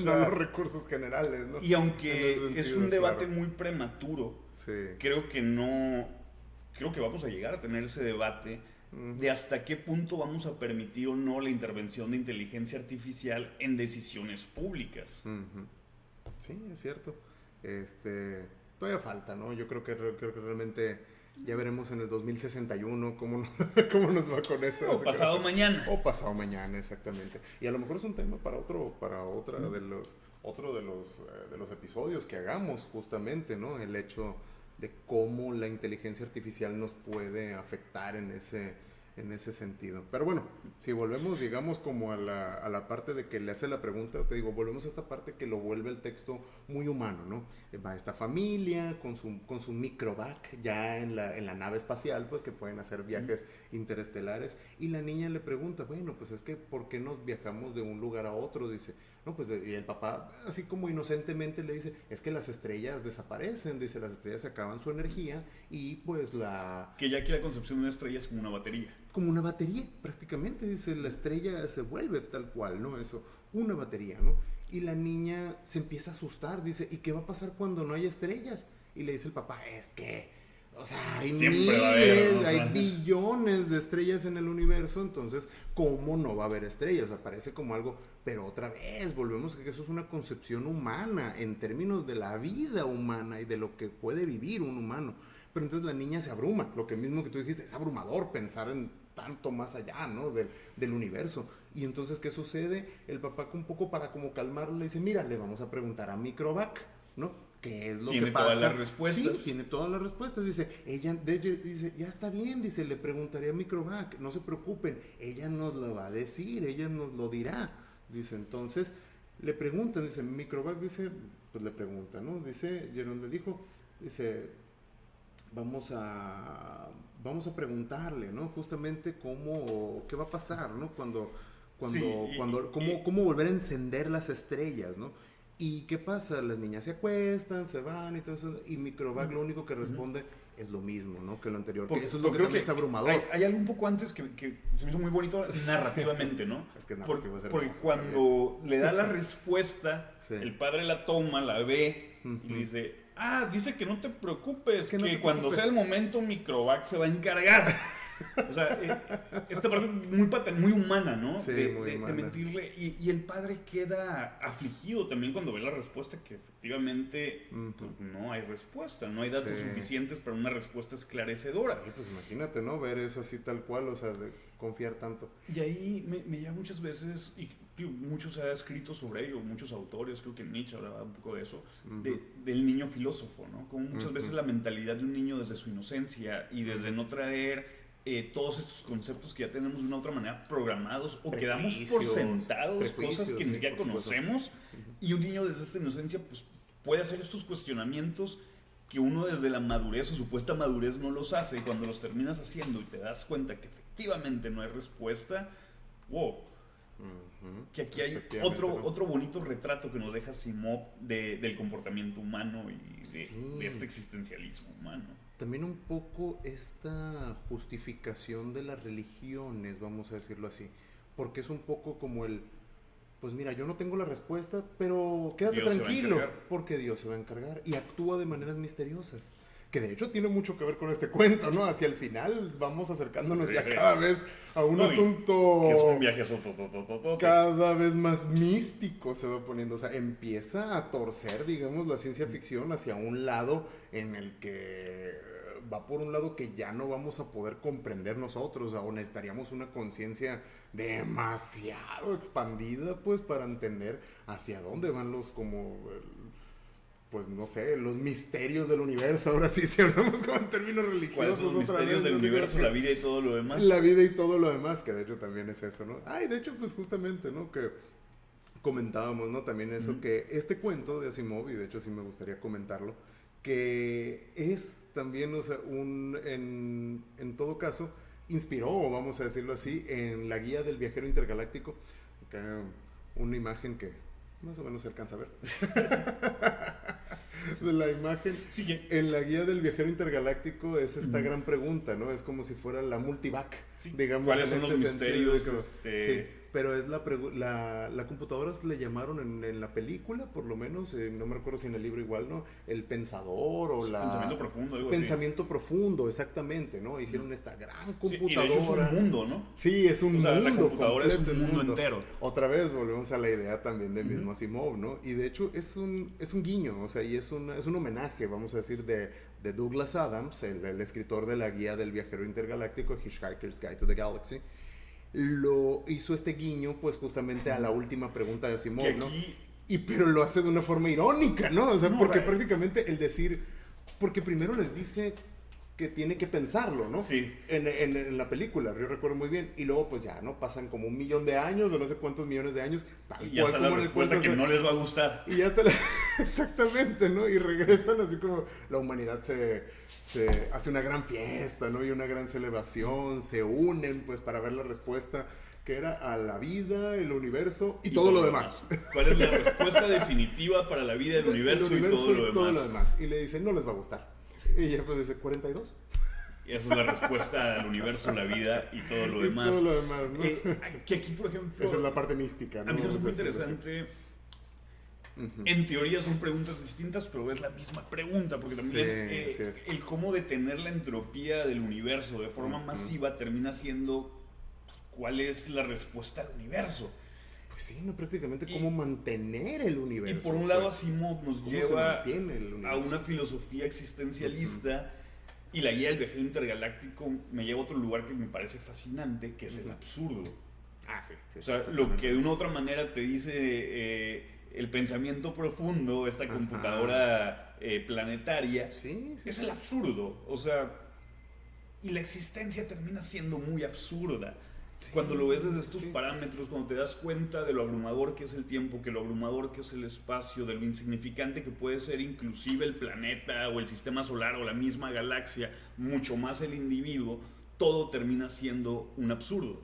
No los recursos generales, ¿no? Y aunque es un debate muy prematuro, creo que vamos a llegar a tener ese debate de hasta qué punto vamos a permitir o no la intervención de inteligencia artificial en decisiones públicas. Sí, es cierto. Todavía falta, ¿no? Yo creo que realmente ya veremos en el 2061 cómo nos va con eso. O pasado mañana. O pasado mañana, exactamente. Y a lo mejor es un tema para otro de los episodios que hagamos, justamente, ¿no? El hecho de cómo la inteligencia artificial nos puede afectar en ese sentido. Pero bueno, si volvemos, digamos, como a la parte de que le hace la pregunta, te digo, volvemos a esta parte que lo vuelve el texto muy humano, ¿no? Va esta familia con su microvac ya en la nave espacial, pues que pueden hacer viajes interestelares, y la niña le pregunta, bueno, pues es que ¿por qué nos viajamos de un lugar a otro? Dice, no, pues, y el papá, así como inocentemente le dice, es que las estrellas desaparecen, dice, las estrellas acaban su energía y pues Que ya aquí la concepción de una estrella es como una batería. Como una batería, prácticamente, dice, la estrella se vuelve tal cual, ¿no? Eso, una batería, ¿no? Y la niña se empieza a asustar, dice, ¿y qué va a pasar cuando no haya estrellas? Y le dice el papá, es que, o sea, hay hay billones de estrellas en el universo, entonces, ¿cómo no va a haber estrellas? O sea, parece como algo, pero otra vez, volvemos a que eso es una concepción humana, en términos de la vida humana y de lo que puede vivir un humano. Pero entonces la niña se abruma, lo que mismo que tú dijiste, es abrumador pensar en tanto más allá, ¿no? Del universo. Y entonces, ¿qué sucede? El papá, un poco para como calmarlo, le dice, mira, le vamos a preguntar a Microvac, ¿no? ¿Qué es lo que pasa? Tiene todas las respuestas. Sí, tiene todas las respuestas. Dice, dice, ya está bien, dice, le preguntaré a Microvac, no se preocupen, ella nos lo va a decir, ella nos lo dirá. Dice, entonces, le preguntan, dice, Microvac, dice, pues le pregunta, ¿no? Dice, Jerón le dijo, dice, vamos a preguntarle, ¿no? Justamente qué va a pasar, ¿no? Cómo volver a encender las estrellas, ¿no? ¿Y qué pasa? Las niñas se acuestan, se van y todo eso, y Microvac lo único que responde es lo mismo, ¿no? Que lo anterior. Porque eso es lo que también es abrumador. Hay algo un poco antes que se me hizo muy bonito narrativamente, ¿no? Es que narrativa es porque cuando le da la respuesta, el padre la toma, la ve y le dice, dice que no te preocupes, que cuando sea el momento Microvac se va a encargar. O sea, esta parte muy humana, ¿no? Sí, de mentirle. Y el padre queda afligido también cuando ve la respuesta, que efectivamente pues, no hay respuesta, no hay datos suficientes para una respuesta esclarecedora. Sí, pues imagínate, ¿no? Ver eso así tal cual, o sea, de confiar tanto. Y ahí me llama muchas veces, y muchos han escrito sobre ello, muchos autores, creo que Nietzsche hablaba un poco de eso, del niño filósofo, ¿no? Como muchas veces la mentalidad de un niño desde su inocencia y desde no traer todos estos conceptos que ya tenemos de una u otra manera programados o que damos por sentados, cosas que ni siquiera conocemos, y un niño desde esta inocencia pues puede hacer estos cuestionamientos que uno desde la madurez o supuesta madurez no los hace, y cuando los terminas haciendo y te das cuenta que efectivamente no hay respuesta, wow. Que aquí hay otro bonito retrato que nos deja Asimov del comportamiento humano y de este existencialismo humano. También un poco esta justificación de las religiones, vamos a decirlo así, porque es un poco como pues mira, yo no tengo la respuesta, pero quédate tranquilo, porque Dios se va a encargar y actúa de maneras misteriosas. Que de hecho tiene mucho que ver con este cuento, ¿no? Hacia el final vamos acercándonos ya cada vez a un asunto... Que es un viaje cada vez más místico se va poniendo. O sea, empieza a torcer, digamos, la ciencia ficción hacia un lado en el que va por un lado que ya no vamos a poder comprender nosotros. Aún necesitaríamos una conciencia demasiado expandida, pues, para entender hacia dónde van pues no sé, los misterios del universo. Ahora sí, si hablamos como en términos religiosos. ¿Cuáles son los misterios del universo, la vida y todo lo demás? La vida y todo lo demás, que de hecho también es eso, ¿no? Y de hecho, pues justamente, ¿no? Que comentábamos, ¿no? También eso, que este cuento de Asimov, y de hecho sí me gustaría comentarlo, que es también, o sea, en todo caso, inspiró, vamos a decirlo así, en la guía del viajero intergaláctico, acá una imagen que más o menos se alcanza a ver. De la imagen. Sí. En la guía del viajero intergaláctico es esta gran pregunta, ¿no? Es como si fuera la multivac, digamos. ¿Cuáles son los misterios? Sí, pero es la computadora le llamaron en la película, por lo menos, no me recuerdo si en el libro igual, ¿no? El pensador o la... Pensamiento profundo, algo Pensamiento profundo, exactamente, ¿no? Hicieron esta gran computadora. Sí, y de hecho es un mundo, ¿no? Sí, es un mundo. La computadora es un mundo entero. Otra vez volvemos a la idea también del mismo Asimov, ¿no? Y de hecho es un guiño, o sea, y es un homenaje, vamos a decir, de Douglas Adams, el escritor de la guía del viajero intergaláctico, Hitchhiker's Guide to the Galaxy. Lo hizo este guiño, pues, justamente a la última pregunta de Asimov, ¿no? Pero lo hace de una forma irónica, ¿no? O sea, porque prácticamente porque primero les dice que tiene que pensarlo, ¿no? Sí. En la película, yo recuerdo muy bien. Y luego, pues ya, ¿no? Pasan como 1 millón de años, o no sé cuántos millones de años. Y ya está la respuesta que no les va a gustar. Y ya está exactamente, ¿no? Y regresan así como la humanidad se hace una gran fiesta, ¿no? Y una gran celebración, se unen, pues, para ver la respuesta que era a la vida, el universo y todo lo demás. ¿Cuál es la respuesta definitiva para la vida, el universo y todo lo demás? Y le dicen, no les va a gustar. Y ya pues dice, 42. Y esa es la respuesta al universo, la vida y todo lo demás. Todo lo demás, ¿no? Que aquí, por ejemplo... Esa es la parte mística, ¿no? A mí se me hace muy interesante. En teoría son preguntas distintas, pero es la misma pregunta, porque también el cómo detener la entropía del universo de forma masiva termina siendo cuál es la respuesta al universo. Pues sí, no, prácticamente cómo mantener el universo. Y por un lado, Asimov nos lleva a una filosofía existencialista, y la guía del viajero intergaláctico me lleva a otro lugar que me parece fascinante, que es el absurdo. Sí. O sea, lo que de una u otra manera te dice el pensamiento profundo, esta computadora planetaria, es el absurdo. O sea, y la existencia termina siendo muy absurda. Cuando lo ves desde estos parámetros, cuando te das cuenta de lo abrumador que es el tiempo, que lo abrumador que es el espacio, de lo insignificante que puede ser inclusive el planeta o el sistema solar o la misma galaxia, mucho más el individuo, todo termina siendo un absurdo.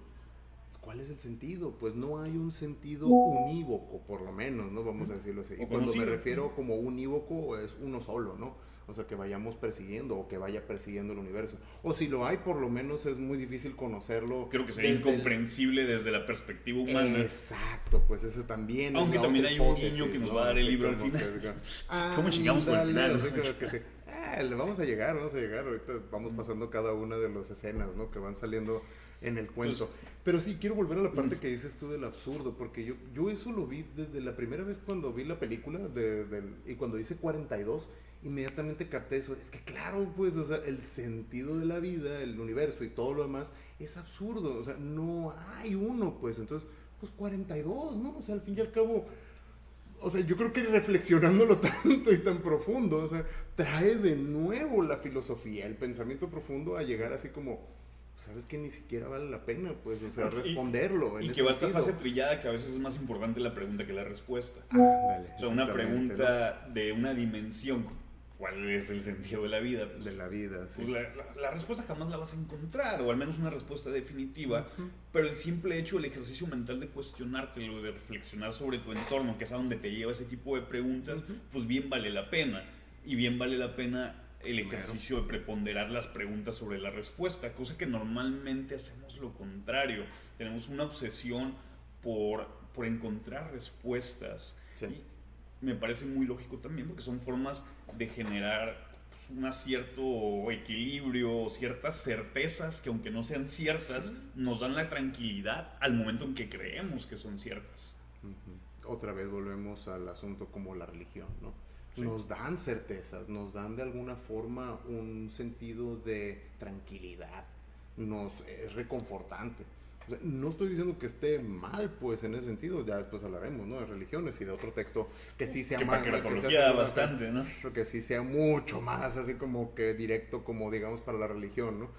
¿Cuál es el sentido? Pues no hay un sentido unívoco, por lo menos, ¿no? Vamos a decirlo así. Y cuando me refiero como unívoco, es uno solo, ¿no? O sea, que vayamos persiguiendo o que vaya persiguiendo el universo. O si lo hay, por lo menos es muy difícil conocerlo. Creo que sería incomprensible desde la perspectiva humana. Exacto, pues eso también. Aunque también hay un guiño que nos va a dar el libro al final. ¿Cómo llegamos por el final? Creo que sí. Vamos a llegar. Ahorita vamos pasando cada una de las escenas, ¿no? Que van saliendo en el cuento. Pero sí, quiero volver a la parte que dices tú del absurdo, porque yo eso lo vi desde la primera vez cuando vi la película, y cuando dice 42, inmediatamente capté eso. Es que claro, pues, o sea, el sentido de la vida, el universo y todo lo demás es absurdo. O sea, no hay uno, pues. Entonces, pues 42, ¿no? O sea, al fin y al cabo... O sea, yo creo que reflexionándolo tanto y tan profundo, o sea, trae de nuevo la filosofía, el pensamiento profundo a llegar así como... Sabes que ni siquiera vale la pena, pues, o sea, responderlo. Y que va a esta fase trillada que a veces es más importante la pregunta que la respuesta. Dale, o sea, una pregunta de una dimensión ¿cuál es el sentido de la vida? De la vida, sí. Pues la respuesta jamás la vas a encontrar, o al menos una respuesta definitiva, pero el simple hecho del ejercicio mental de cuestionártelo, de reflexionar sobre tu entorno, que es a donde te lleva ese tipo de preguntas, pues bien vale la pena. Y bien vale la pena el ejercicio de preponderar las preguntas sobre la respuesta, cosa que normalmente hacemos lo contrario. Tenemos una obsesión por encontrar respuestas. Sí. Y me parece muy lógico también, porque son formas de generar pues, un cierto equilibrio, ciertas certezas que, aunque no sean ciertas, nos dan la tranquilidad al momento en que creemos que son ciertas. Otra vez volvemos al asunto como la religión, ¿no? Sí. Nos dan certezas, nos dan de alguna forma un sentido de tranquilidad, es reconfortante. O sea, no estoy diciendo que esté mal, pues, en ese sentido, ya después hablaremos, ¿no? De religiones y de otro texto que sí sea más... Que sea bastante, ¿no? Que sí sea mucho más, así como que directo, como digamos, para la religión, ¿no?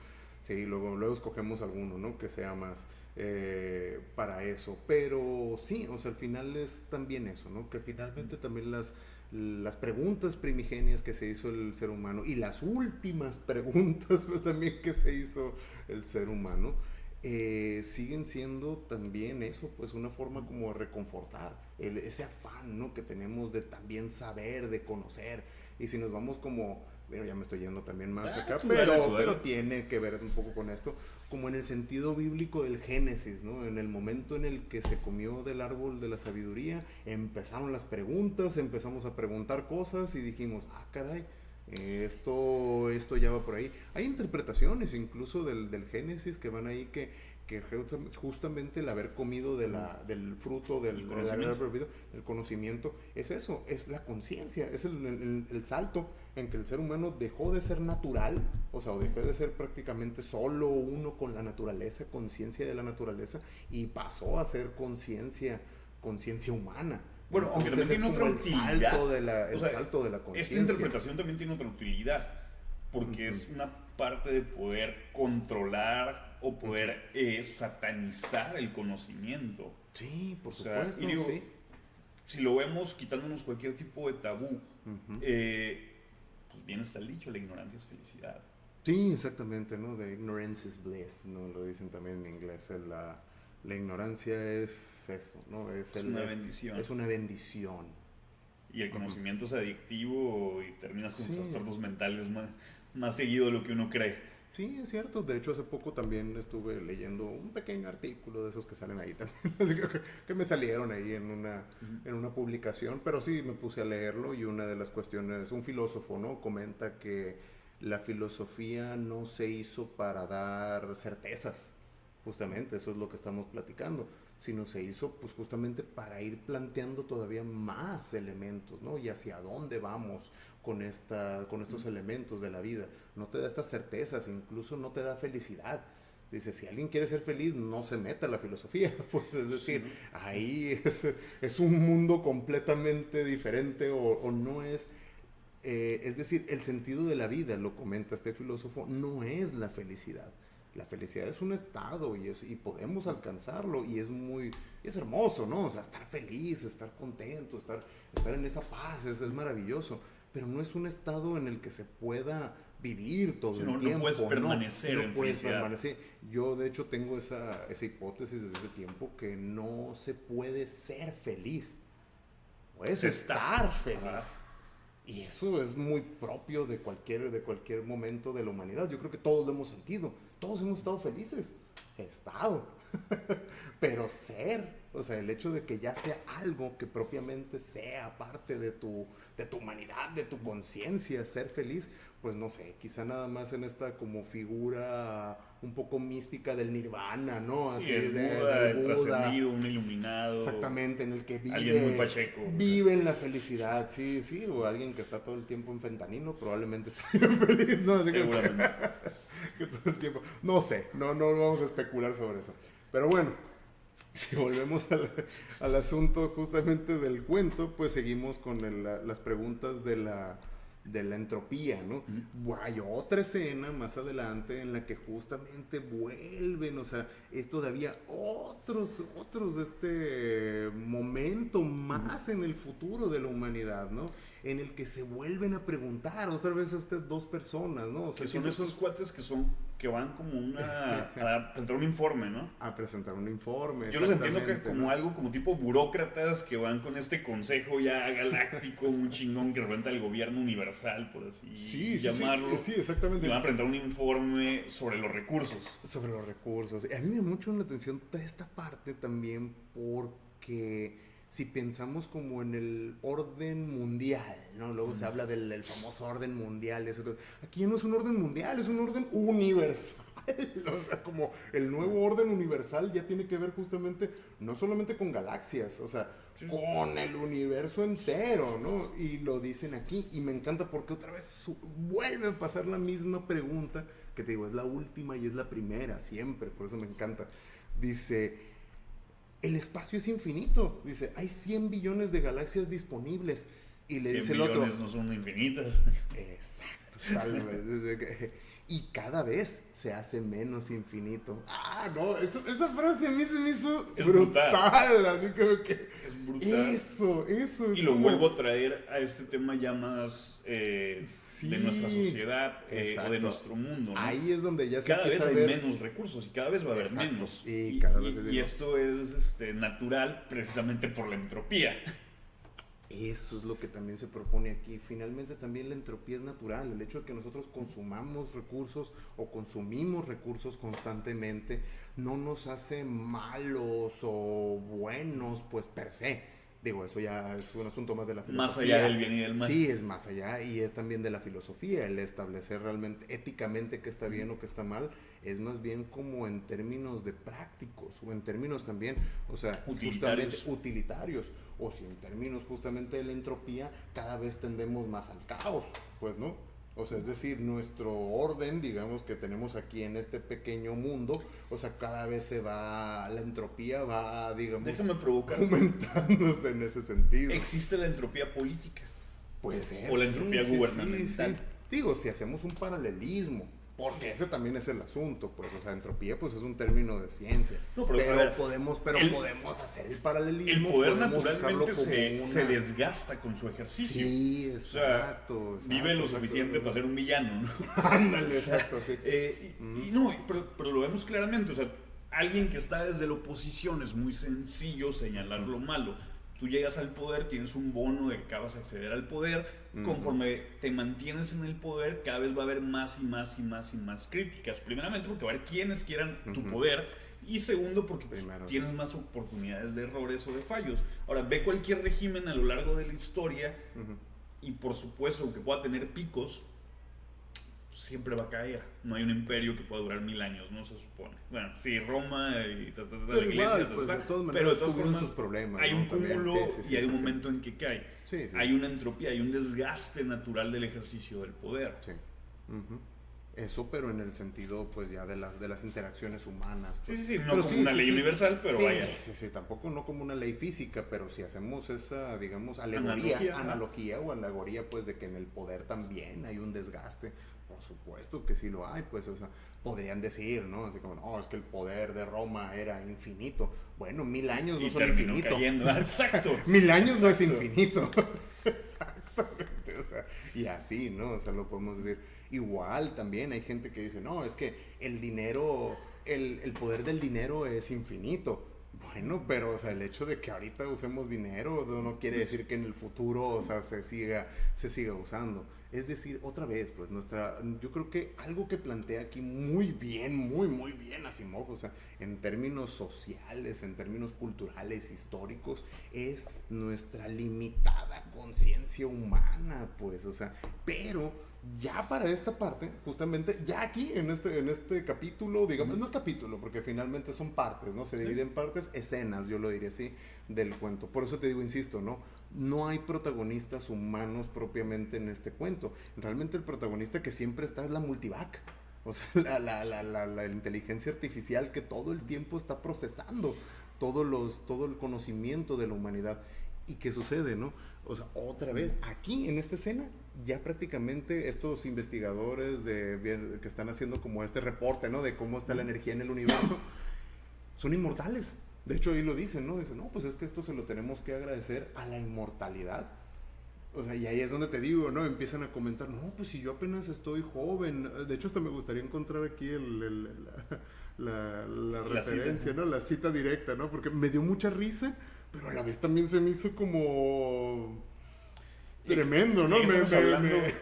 Sí, luego escogemos alguno, ¿no? Que sea más para eso. Pero sí, o sea, al final es también eso, ¿no? Que finalmente también las preguntas primigenias que se hizo el ser humano y las últimas preguntas, pues, también que se hizo el ser humano, siguen siendo también eso, pues una forma como de reconfortar ese afán, ¿no? Que tenemos de también saber, de conocer. Y si nos vamos como, bueno, ya me estoy yendo también más acá, pero tiene que ver un poco con esto, como en el sentido bíblico del Génesis, ¿no? En el momento en el que se comió del árbol de la sabiduría, empezaron las preguntas, empezamos a preguntar cosas y dijimos, caray, esto ya va por ahí. Hay interpretaciones incluso del Génesis que van ahí que justamente el haber comido del fruto del conocimiento es eso, es la conciencia, es el salto en que el ser humano dejó de ser natural, o sea, o dejó de ser prácticamente solo uno con la naturaleza, conciencia de la naturaleza, y pasó a ser conciencia humana. Bueno, aunque también tiene otra utilidad. El salto de la conciencia. Esta interpretación también tiene otra utilidad, porque es una parte de poder controlar o poder satanizar el conocimiento. Sí, por supuesto. Y digo, sí. Si lo vemos quitándonos cualquier tipo de tabú, pues bien está el dicho, la ignorancia es felicidad. Sí, exactamente, ¿no? The ignorance is bliss, ¿no? Lo dicen también en inglés, la ignorancia es eso, ¿no? Es una bendición. Es una bendición. Y el conocimiento es adictivo y terminas con trastornos mentales más seguido de lo que uno cree. Sí, es cierto. De hecho, hace poco también estuve leyendo un pequeño artículo de esos que salen ahí también. Así que me salieron ahí en una publicación, pero sí me puse a leerlo y una de las cuestiones, un filósofo, ¿no? Comenta que la filosofía no se hizo para dar certezas. Justamente, eso es lo que estamos platicando, sino se hizo pues justamente para ir planteando todavía más elementos, ¿no? Y hacia dónde vamos con estos elementos de la vida. No te da estas certezas, incluso no te da felicidad. Dice, si alguien quiere ser feliz, no se meta a la filosofía, pues es decir, ahí es un mundo completamente diferente o no es... es decir, el sentido de la vida, lo comenta este filósofo, no es la felicidad. La felicidad es un estado y podemos alcanzarlo y es hermoso, ¿no? O sea, estar feliz, estar contento, estar en esa paz, es maravilloso, pero no es un estado en el que se pueda vivir todo el tiempo. No puedes permanecer en felicidad. Yo, de hecho, tengo esa hipótesis desde ese tiempo que no se puede ser feliz. Puedes estar feliz. Ajá. Y eso es muy propio de cualquier momento de la humanidad. Yo creo que todos lo hemos sentido. Todos hemos estado felices. He estado. Pero ser, o sea, el hecho de que ya sea algo que propiamente sea parte de tu humanidad, de tu conciencia, ser feliz, pues no sé, quizá nada más en esta como figura un poco mística del nirvana, ¿no? Así el Buda, el trascendido, un iluminado. Exactamente, en el que alguien muy pacheco. Vive en la felicidad, sí, o alguien que está todo el tiempo en fentanilo, probablemente esté feliz, ¿no? Así seguramente. Que todo el tiempo, no sé, no vamos a especular sobre eso. Pero bueno, si volvemos al asunto justamente del cuento, pues seguimos con las preguntas de de la entropía, ¿no? Hay otra escena más adelante en la que justamente vuelven, o sea, es todavía otros, momento más en el futuro de la humanidad, ¿no? En el que se vuelven a preguntar otra vez a estas dos personas, ¿no? O sea, que son esos cuates que van como a presentar un informe, ¿no? A presentar un informe. Yo los entiendo que como algo como tipo burócratas que van con este consejo ya galáctico, un chingón que representa el gobierno universal, por así llamarlo. Sí, exactamente. Y van a presentar un informe sobre los recursos. Sobre los recursos. A mí me llama mucho la atención toda esta parte también porque si pensamos como en el orden mundial, ¿no? Luego se habla del famoso orden mundial. Eso. Aquí ya no es un orden mundial, es un orden universal. O sea, como el nuevo orden universal ya tiene que ver justamente, no solamente con galaxias, o sea, con el universo entero, ¿no? Y lo dicen aquí, y me encanta porque otra vez vuelve a pasar la misma pregunta, que te digo, es la última y es la primera, siempre, por eso me encanta. Dice, el espacio es infinito, dice, hay 100 billones de galaxias disponibles. Y le dice el otro, 100 billones no son infinitas. Exacto, tal vez. Y cada vez se hace menos infinito. Ah, no, esa frase a mí se me hizo brutal. Así como que es brutal. Eso es. Y lo vuelvo a traer a este tema ya más de nuestra sociedad o de nuestro mundo, ¿no? Ahí es donde ya se cada empieza vez a hay ver menos recursos y cada vez va a haber menos. Y cada vez y esto es natural precisamente por la entropía. Eso es lo que también se propone aquí. Finalmente también la entropía es natural. El hecho de que nosotros consumamos recursos o consumimos recursos constantemente no nos hace malos o buenos, pues per se. Digo, eso ya es un asunto más de la filosofía. Más allá del bien y del mal. Sí, es más allá y es también de la filosofía. El establecer realmente éticamente qué está bien o qué está mal es más bien como en términos de prácticos o en términos también, o sea, justamente utilitarios. O si en términos justamente de la entropía cada vez tendemos más al caos, pues, ¿no? O sea, es decir, nuestro orden, digamos, que tenemos aquí en este pequeño mundo, o sea, cada vez la entropía va, digamos, déjame provocar, aumentándose en ese sentido. ¿Existe la entropía política? Puede ser. O la entropía gubernamental. Sí. Digo, si hacemos un paralelismo, porque ese también es el asunto, pues, o sea, entropía pues es un término de ciencia. No, pero podemos hacer el paralelismo. El poder naturalmente se desgasta con su ejercicio. Sí, exacto. O sea, vive lo suficiente para ser un villano, ¿no? Ándale, exacto. Sí. Pero lo vemos claramente, o sea, alguien que está desde la oposición es muy sencillo señalar lo malo. Tú llegas al poder, tienes un bono de que acabas de acceder al poder. Conforme te mantienes en el poder, cada vez va a haber más y más críticas. Primeramente porque va a haber quienes quieran tu poder. Y segundo porque tienes más oportunidades de errores o de fallos. Ahora, ve cualquier régimen a lo largo de la historia y por supuesto, aunque pueda tener picos, siempre va a caer. No hay un imperio que pueda durar 1000 años, no se supone. Bueno, sí, Roma y la iglesia, pues, de todas maneras tuvieron sus problemas. Hay un cúmulo y hay un momento en que cae. Sí. Hay una entropía, hay un desgaste natural del ejercicio del poder. Sí. Eso, pero en el sentido, pues, ya de las interacciones humanas. Pues. Sí, no como una ley universal, pero vaya. Sí, tampoco no como una ley física, pero si hacemos esa, digamos, analogía o alegoría, pues, de que en el poder también hay un desgaste. Por supuesto que sí lo hay, pues, o sea, podrían decir, ¿no? Así como, no, es que el poder de Roma era infinito. Bueno, 1000 años no son infinitos. Exacto. 1000 años no es infinito. Exactamente, o sea, y así, ¿no? O sea, lo podemos decir. Igual también hay gente que dice, no, es que el dinero, el poder del dinero es infinito. Bueno, pero, o sea, el hecho de que ahorita usemos dinero no quiere decir que en el futuro, o sea, se siga usando. Es decir, otra vez, pues yo creo que algo que plantea aquí muy bien Asimov, o sea, en términos sociales, en términos culturales, históricos, es nuestra limitada conciencia humana, pues, o sea, pero ya para esta parte, justamente, ya aquí en este capítulo, digamos, no es capítulo, porque finalmente son partes, ¿no? Se divide en partes, escenas, yo lo diría así, del cuento. Por eso te digo, insisto, no hay protagonistas humanos propiamente en este cuento. Realmente el protagonista que siempre está es la multivac. O sea, la inteligencia artificial que todo el tiempo está procesando todo el conocimiento de la humanidad. ¿Y qué sucede, no? O sea, otra vez, aquí en esta escena, ya prácticamente estos investigadores que están haciendo como este reporte, ¿no? De cómo está la energía en el universo, son inmortales. De hecho, ahí lo dicen, ¿no? Dicen, no, pues es que esto se lo tenemos que agradecer a la inmortalidad. O sea, y ahí es donde te digo, ¿no? Empiezan a comentar, no, pues si yo apenas estoy joven. De hecho, hasta me gustaría encontrar aquí la referencia, ¿no? La cita directa, ¿no? Porque me dio mucha risa, pero a la vez también se me hizo como tremendo, ¿no?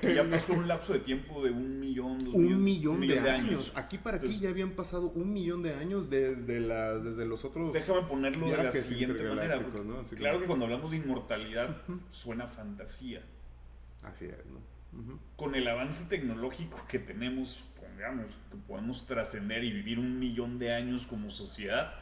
Ya pasó un lapso de tiempo de 1 millón, 2 un millones, millón de años. Aquí para aquí ya habían pasado 1 millón de años desde los otros. Déjame ponerlo de la siguiente manera. ¿No? Claro que cuando hablamos de inmortalidad suena fantasía. Así es, ¿no? Con el avance tecnológico que tenemos, pongamos que podemos trascender y vivir 1 millón de años como sociedad,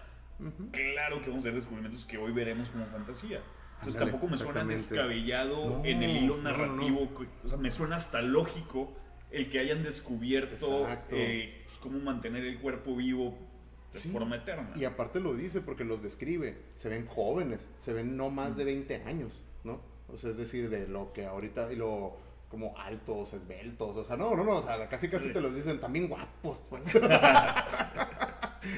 claro que vamos a hacer descubrimientos que hoy veremos como fantasía. Entonces tampoco me suena descabellado en el hilo narrativo, o sea, me suena hasta lógico el que hayan descubierto pues, cómo mantener el cuerpo vivo de forma eterna. Y aparte lo dice porque los describe, se ven jóvenes, se ven no más de 20 años, ¿no? O sea, es decir, de lo que ahorita como altos, esbeltos, o sea, no, o sea, casi te los dicen también guapos, pues.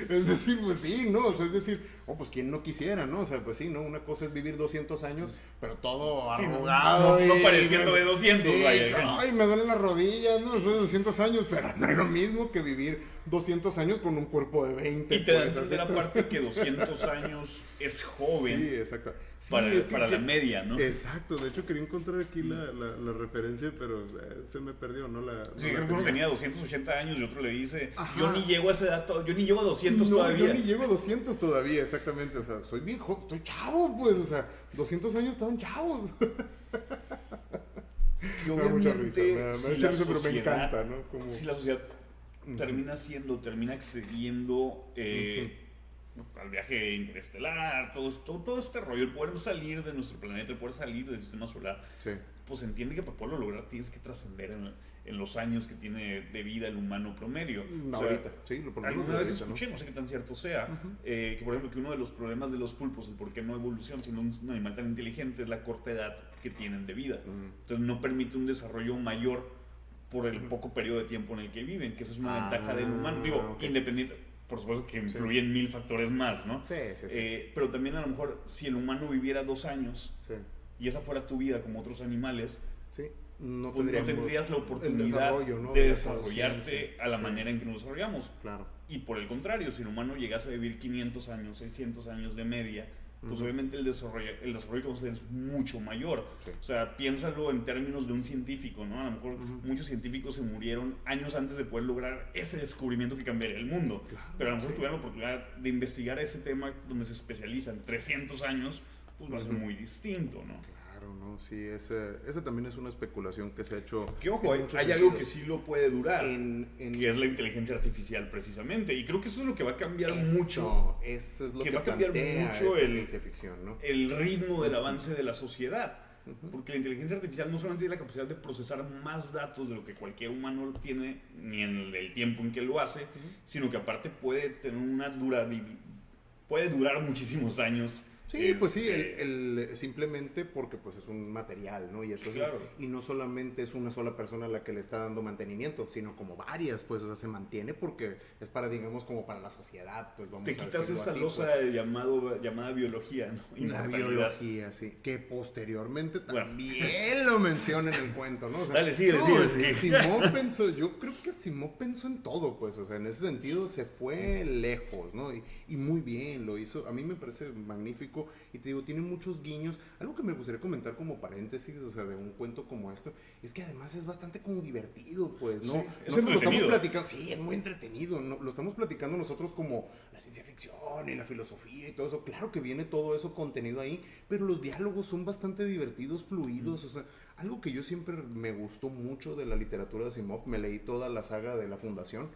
Es decir, pues sí, ¿no? O sea, es decir, pues quién no quisiera, ¿no? O sea, pues sí, ¿no? Una cosa es vivir 200 años, pero todo arrugado. No pareciendo de 200, sí, vaya. Ay, me duelen las rodillas, ¿no? Después de 200 años, pero no es lo mismo que vivir 200 años con un cuerpo de 20. Y te da a entender aparte que 200 años es joven. Sí, exacto. Sí, para la media, ¿no? Exacto, de hecho quería encontrar aquí la referencia, pero se me perdió, ¿no? Sí, creo que uno tenía 280 años y otro le dice, yo ni llego a esa edad, yo ni llego a 200 todavía. Yo ni llego a 200 todavía, exactamente, o sea, soy bien joven, estoy chavo, pues, o sea, 200 años estaban chavos. Y obviamente, mucha risa, mucha risa, pero me encanta, ¿no? Como... Si la sociedad termina accediendo al viaje interestelar, todo este rollo, el poder salir de nuestro planeta, el poder salir del sistema solar, pues se entiende que para poderlo lograr tienes que trascender en los años que tiene de vida el humano promedio. Ahorita, sí, lo ponemos. Alguna vez escuché, no sé qué tan cierto sea, que por ejemplo que uno de los problemas de los pulpos, el por qué no evolución, siendo un animal tan inteligente, es la corta edad que tienen de vida. Entonces no permite un desarrollo mayor por el poco periodo de tiempo en el que viven, que eso es una ventaja del humano. Digo, independiente, por supuesto que influyen 1000 factores más, ¿no? Sí. Pero también a lo mejor si el humano viviera 2 años y esa fuera tu vida como otros animales, no tendrías la oportunidad de desarrollarte a la manera en que nos desarrollamos. Claro. Y por el contrario, si el humano llegase a vivir 500 años, 600 años de media, pues obviamente el desarrollo que vamos a tener es mucho mayor. O sea, piénsalo en términos de un científico, ¿no? A lo mejor muchos científicos se murieron años antes de poder lograr ese descubrimiento que cambiaría el mundo. Claro, pero a lo mejor tuvieron la oportunidad de investigar ese tema donde se especializan 300 años, pues va a ser muy distinto, ¿no? Claro, ¿no? Sí, ese también es una especulación que se ha hecho. Que ojo, hay algo que sí lo puede durar, que es la inteligencia artificial precisamente, y creo que eso es lo que va a cambiar mucho. Eso es lo que va a cambiar mucho ciencia ficción, ¿no? El ritmo del avance de la sociedad. Porque la inteligencia artificial no solamente tiene la capacidad de procesar más datos de lo que cualquier humano tiene, ni en el tiempo en que lo hace, sino que aparte puede tener una durabilidad, puede durar muchísimos años. Sí, pues sí, simplemente porque pues es un material, ¿no? Y entonces, y no solamente es una sola persona la que le está dando mantenimiento, sino como varias, pues, o sea, se mantiene porque es para, digamos, como para la sociedad, pues vamos a decirlo así. Te quitas esa losa llamada biología, ¿no? La biología, sí, que posteriormente también lo menciona en el cuento, ¿no? O sea, dale, sigue. Yo creo que Asimov pensó en todo, pues, o sea, en ese sentido se fue lejos, ¿no? Y muy bien, lo hizo, a mí me parece magnífico. Y te digo, tiene muchos guiños. Algo que me gustaría comentar como paréntesis, o sea, de un cuento como esto, es que además es bastante como divertido, pues, ¿no? Sí, nosotros lo estamos platicando, sí, es muy entretenido, ¿no? Lo estamos platicando nosotros como la ciencia ficción y la filosofía y todo eso. Claro que viene todo eso contenido ahí, pero los diálogos son bastante divertidos, fluidos, o sea, algo que yo siempre me gustó mucho de la literatura de Asimov, me leí toda la saga de La Fundación,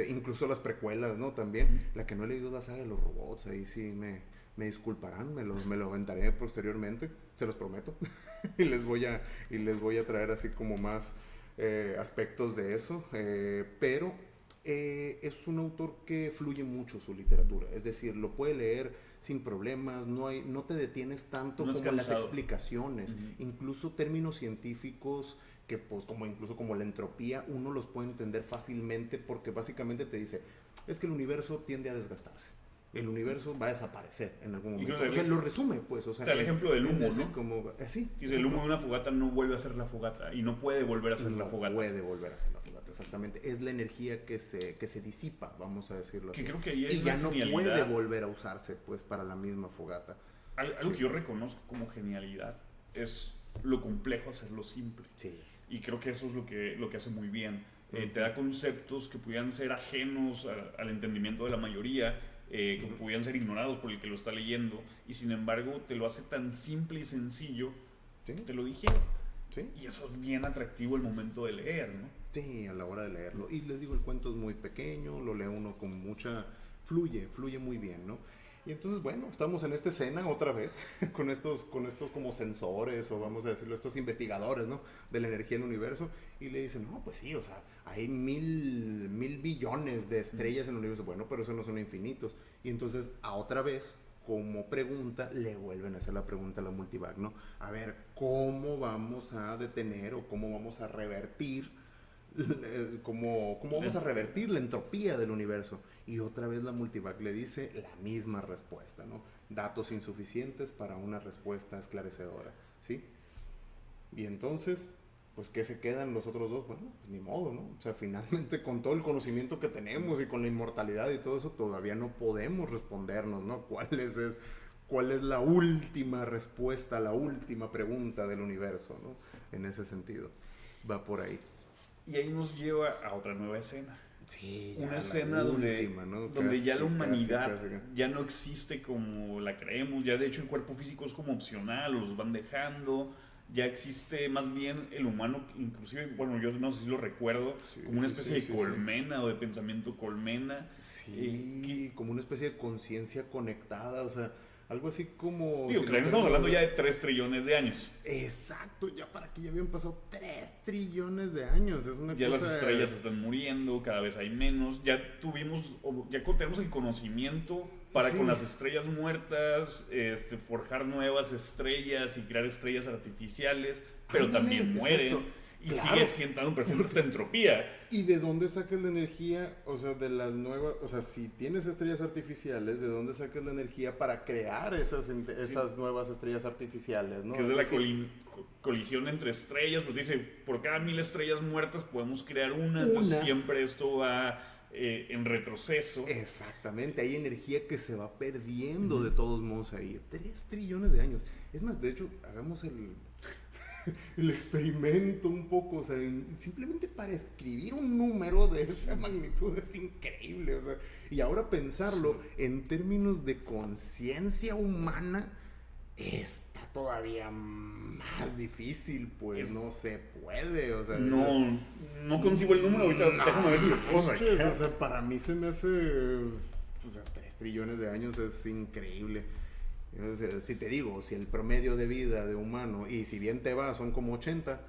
incluso las precuelas, ¿no? También, la que no he leído es la saga de los robots, ahí sí me disculparán, me lo aventaré posteriormente, se los prometo. y les voy a traer así como más aspectos de eso. Pero es un autor que fluye mucho su literatura. Es decir, lo puede leer sin problemas, no te detienes tanto No es como en las cansado. explicaciones, incluso términos científicos que pues incluso como la entropía, uno los puede entender fácilmente porque básicamente te dice, es que el universo tiende a desgastarse. El universo va a desaparecer en algún momento. creo que O sea, lo resume, pues. O sea, está el ejemplo del humo, así ¿no? como, así. Dice, el humo de una fogata no vuelve a ser la fogata y no puede volver a ser la fogata. Puede volver a ser la fogata, exactamente. Es la energía que se disipa, vamos a decirlo así. Que creo que ahí hay y ya una no genialidad. puede volver a usarse, pues, para la misma fogata. Algo que yo reconozco como genialidad es lo complejo hacerlo simple. Sí. Y creo que eso es lo que hace muy bien. Te da conceptos que pudieran ser ajenos al entendimiento de la mayoría, que pudieran ser ignorados por el que lo está leyendo, y sin embargo te lo hace tan simple y sencillo ¿Sí? que te lo digiere. ¿Sí? Y eso es bien atractivo el momento de leer, ¿no? Sí, a la hora de leerlo. Y les digo, el cuento es muy pequeño, lo lee uno con mucha... Fluye muy bien, ¿no? Y entonces, bueno, estamos en esta escena otra vez, con estos como sensores, o vamos a decirlo, estos investigadores, ¿no? De la energía del universo, y le dicen, no, pues sí, o sea, hay mil billones de estrellas en el universo. Bueno, pero eso no son infinitos. Y entonces, a otra vez, como pregunta, le vuelven a hacer la pregunta a la Multivac, ¿no? A ver, ¿cómo vamos a detener o cómo vamos a revertir cómo vamos a revertir la entropía del universo? Y otra vez la Multivac le dice la misma respuesta, ¿no? Datos insuficientes para una respuesta esclarecedora, ¿sí? Y entonces, pues, ¿qué se quedan los otros dos? Bueno, pues ni modo, ¿no? O sea, finalmente, con todo el conocimiento que tenemos y con la inmortalidad y todo eso, todavía no podemos respondernos, ¿no? ¿Cuál es la última respuesta, la última pregunta del universo, ¿no? En ese sentido, va por ahí. Y ahí nos lleva a otra nueva escena. Sí, Una escena donde, ¿no? donde ya la humanidad casi. ya no existe como la creemos. Ya de hecho el cuerpo físico es como opcional, los van dejando. Ya existe más bien el humano, inclusive, bueno, yo no sé si lo recuerdo, Sí, como una especie sí, de colmena o de pensamiento colmena. Sí, como una especie de conciencia conectada, o sea, algo así como... Digo, si también estamos hablando ya de 3 trillones de años. Exacto, ya para que ya habían pasado 3 trillones de años, es una Ya cosa... las estrellas están muriendo, cada vez hay menos. Ya tenemos el conocimiento para Sí. con las estrellas muertas forjar nuevas estrellas y crear estrellas artificiales, pero Ándale, también mueren. exacto. Y Claro. sigue siendo presente esta entropía. ¿Y de dónde sacas la energía? O sea, de las nuevas... O sea, si tienes estrellas artificiales, ¿de dónde sacas la energía para crear esas nuevas estrellas artificiales, ¿no? Que es de la Es decir, colisión entre estrellas. Pues dice, por cada 1000 estrellas muertas podemos crear una. Entonces siempre esto va en retroceso. Exactamente, hay energía que se va perdiendo de todos modos ahí. 3 trillones de años. Es más, de hecho, hagamos el experimento un poco, o sea, simplemente para escribir un número de esa magnitud es increíble, o sea, y ahora pensarlo en términos de conciencia humana está todavía más difícil, pues no se puede, o sea, No concibo el número ahorita, déjame ver si lo puedo sacar. o sea, para mí se me hace, o sea, 3 trillones de años es increíble. O sea, si te digo, si el promedio de vida de humano, y si bien te va, son como 80,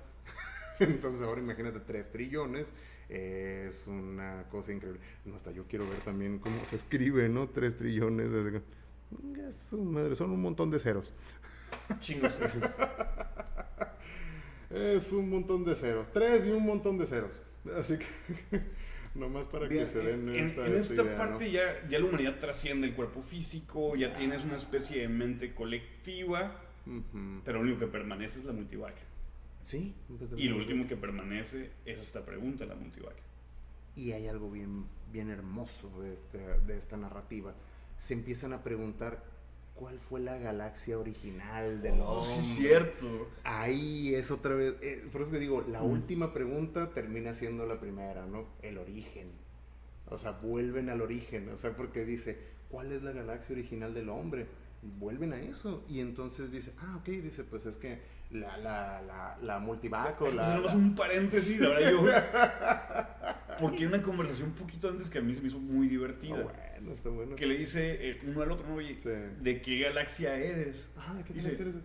entonces ahora imagínate 3 trillones, es una cosa increíble. No, hasta yo quiero ver también cómo se escribe, ¿no? 3 trillones, son un montón de ceros. Chingos. Es un montón de ceros, 3 y un montón de ceros. Así que... Nomás para Bien, que se den en esta idea, parte, ¿no? ya la humanidad trasciende el cuerpo físico, ya tienes una especie de mente colectiva, pero lo único que permanece es la Multivac. Sí. Y lo último que permanece es esta pregunta, la Multivac. Y hay algo bien hermoso de esta narrativa. Se empiezan a preguntar cuál fue la galaxia original del hombre. Sí, cierto. Ahí es otra vez, por eso te digo, la última pregunta termina siendo la primera, ¿no? El origen. O sea, vuelven al origen, o sea, porque dice, ¿cuál es la galaxia original del hombre? Vuelven a eso, y entonces dice, ok, dice, pues es que la Multivac o Hacemos un paréntesis, ahora yo, porque hay una conversación un poquito antes que a mí se me hizo muy divertida. Bueno, está bueno. Que le dice uno al otro, ¿no? Oye, Sí. ¿de qué galaxia eres? ¿De qué Dice, galaxia eres?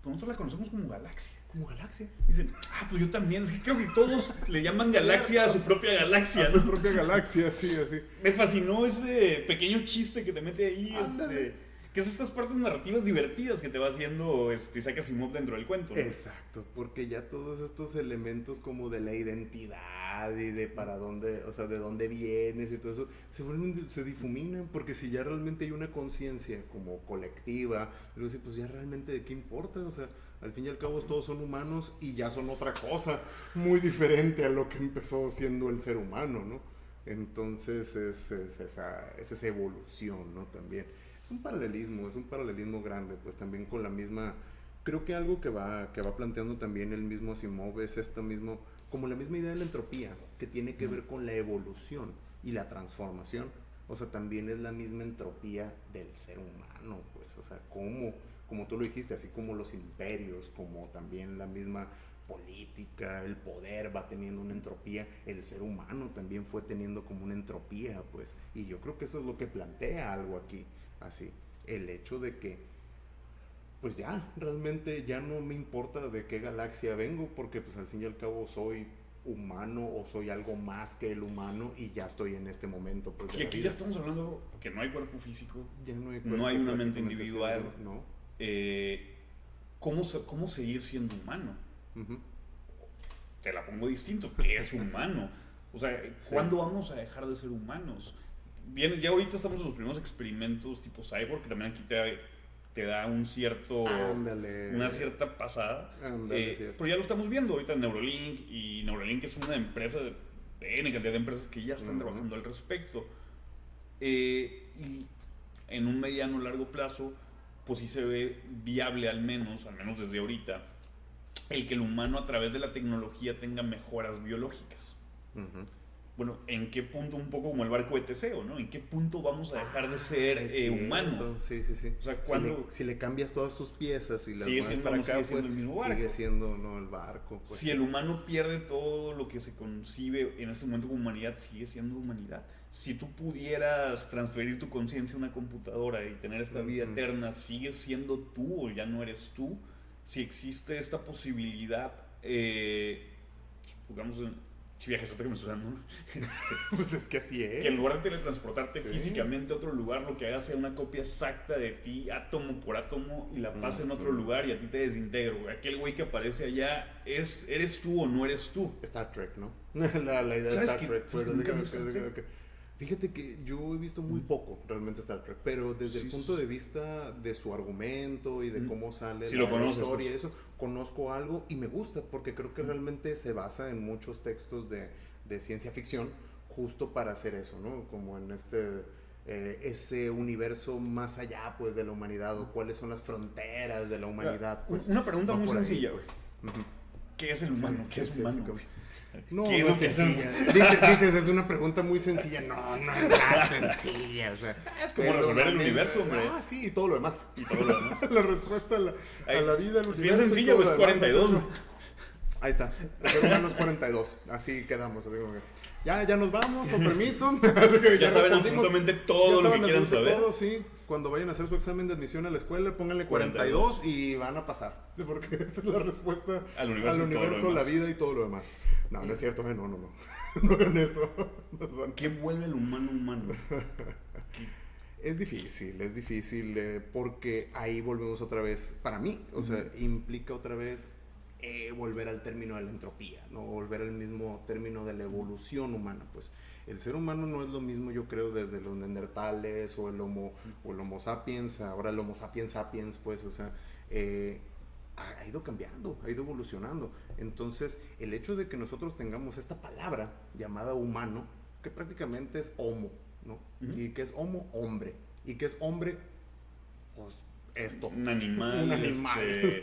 Pues nosotros la conocemos como galaxia. Como galaxia. Dicen, pues yo también. Es que creo que todos le llaman galaxia a su propia galaxia, A ¿no? su propia galaxia, sí, así. Me fascinó ese pequeño chiste que te mete ahí. Ándale. Que es estas partes narrativas divertidas que te va haciendo Isaac Asimov dentro del cuento, ¿no? Exacto, porque ya todos estos elementos como de la identidad y de para dónde, o sea, de dónde vienes y todo eso, se difuminan, porque si ya realmente hay una conciencia como colectiva, luego sí, pues ya realmente de qué importa, o sea, al fin y al cabo todos son humanos y ya son otra cosa muy diferente a lo que empezó siendo el ser humano, ¿no? Entonces es esa evolución, ¿no? También. Es un paralelismo grande, pues también con la misma, creo que algo que va planteando también el mismo Asimov es esto mismo, como la misma idea de la entropía, que tiene que ver con la evolución y la transformación, o sea, también es la misma entropía del ser humano, pues, o sea, como tú lo dijiste, así como los imperios, como también la misma política, el poder va teniendo una entropía, el ser humano también fue teniendo como una entropía, pues, y yo creo que eso es lo que plantea algo aquí. Así, el hecho de que pues ya, realmente ya no me importa de qué galaxia vengo, porque pues al fin y al cabo soy humano o soy algo más que el humano y ya estoy en este momento, pues, Y aquí ya estamos hablando que no hay cuerpo físico, ya no hay cuerpo, no hay una mente individual, físico, no. ¿Cómo seguir siendo humano? Uh-huh. Te la pongo distinto, ¿qué es humano? O sea, ¿cuándo vamos a dejar de ser humanos? Bien, ya ahorita estamos en los primeros experimentos tipo cyborg, que también aquí te da un cierto, una cierta pasada. Pero ya lo estamos viendo ahorita en Neuralink, y Neuralink es una empresa de N cantidad de empresas que ya están trabajando al respecto. Y en un mediano largo plazo, pues sí se ve viable al menos desde ahorita, el que el humano a través de la tecnología tenga mejoras biológicas. Uh-huh. Bueno, ¿en qué punto, un poco como el barco de Teseo, ¿no? ¿En qué punto vamos a dejar de ser humano? Sí. O sea, cuando si le cambias todas sus piezas y las mueves para acá, pues el mismo barco. Sigue siendo el barco. Pues, si el humano pierde todo lo que se concibe en este momento como humanidad, sigue siendo humanidad. Si tú pudieras transferir tu conciencia a una computadora y tener esta vida eterna, ¿sigues siendo tú o ya no eres tú? Si existe esta posibilidad, supongamos si viajes que me estoy dando, ¿no? Pues es que así es. Que en lugar de teletransportarte físicamente a otro lugar, lo que hagas sea una copia exacta de ti, átomo por átomo, y la pase en otro lugar y a ti te desintegro. Aquel güey que aparece allá, ¿eres tú o no eres tú? Star Trek, ¿no? la idea de Star Trek. Fíjate que yo he visto muy poco realmente Star Trek, pero desde el punto de vista de su argumento y de cómo sale la historia y eso, conozco algo y me gusta porque creo que realmente se basa en muchos textos de ciencia ficción justo para hacer eso, ¿no? Como en ese universo más allá, pues, de la humanidad, o cuáles son las fronteras de la humanidad, pues. Una pregunta muy sencilla, güey. ¿Qué es el humano? ¿Qué es humano? No es sencilla. Dices, es una pregunta muy sencilla. No es sencilla. O sea, es como resolver el universo, hombre. Sí, y todo lo demás. La respuesta a la vida, el universo. Es bien sencilla, pues 42. Ahí está. El ser humano es 42. Así quedamos. Así como que, ya nos vamos, con permiso. Ya saben absolutamente todo lo que quieran saber. Todo, sí. Cuando vayan a hacer su examen de admisión a la escuela, pónganle 42 y van a pasar. Porque esa es la respuesta al universo, la vida y todo lo demás. No es cierto, no. No hagan eso. ¿Qué vuelve al humano humano? Es difícil, porque ahí volvemos otra vez, para mí, o sea, implica otra vez volver al término de la entropía, ¿no? Volver al mismo término de la evolución humana, pues. El ser humano no es lo mismo, yo creo, desde los neandertales o el homo sapiens, ahora el homo sapiens, pues, o sea, ha ido cambiando, ha ido evolucionando. Entonces, el hecho de que nosotros tengamos esta palabra llamada humano, que prácticamente es homo, ¿no? Uh-huh. Y que es homo, hombre. Y que es hombre, pues, esto. Un animal primate,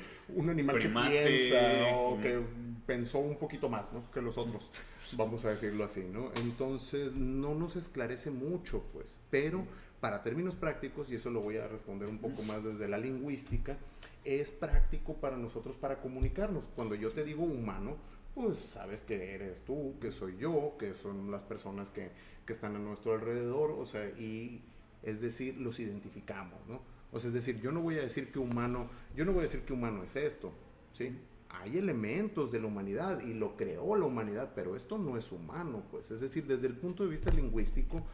que piensa o que pensó un poquito más, ¿no? Que los otros, vamos a decirlo así, ¿no? Entonces no nos esclarece mucho, pues, pero para términos prácticos, y eso lo voy a responder un poco más desde la lingüística, es práctico para nosotros para comunicarnos. Cuando yo te digo humano, pues sabes que eres tú, que soy yo, que son las personas que están a nuestro alrededor, o sea, y es decir, los identificamos, ¿no? O sea, es decir, yo no voy a decir que humano es esto, ¿sí? Hay elementos de la humanidad y lo creó la humanidad, pero esto no es humano, pues. Es decir, desde el punto de vista lingüístico,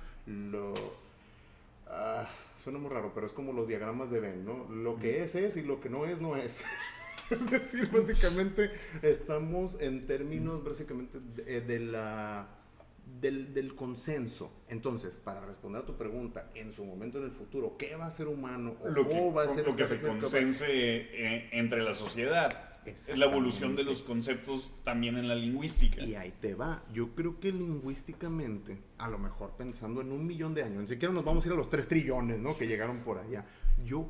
Suena muy raro, pero es como los diagramas de Venn, ¿no? Lo que es y lo que no es, no es. Es decir, básicamente estamos en términos básicamente del consenso. Entonces, para responder a tu pregunta, en su momento en el futuro, ¿qué va a ser humano? ¿O cómo va a ser lo que se consense entre la sociedad? Es la evolución de los conceptos también en la lingüística. Y ahí te va. Yo creo que lingüísticamente, a lo mejor pensando en 1.000.000 de años, ni siquiera nos vamos a ir a los 3 trillones, ¿no? Que llegaron por allá. Yo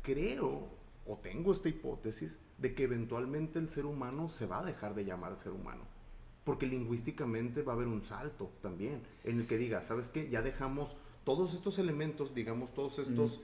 creo, o tengo esta hipótesis, de que eventualmente el ser humano se va a dejar de llamar ser humano. Porque lingüísticamente va a haber un salto también, en el que diga, ¿sabes qué? Ya dejamos todos estos elementos, digamos, todos estos...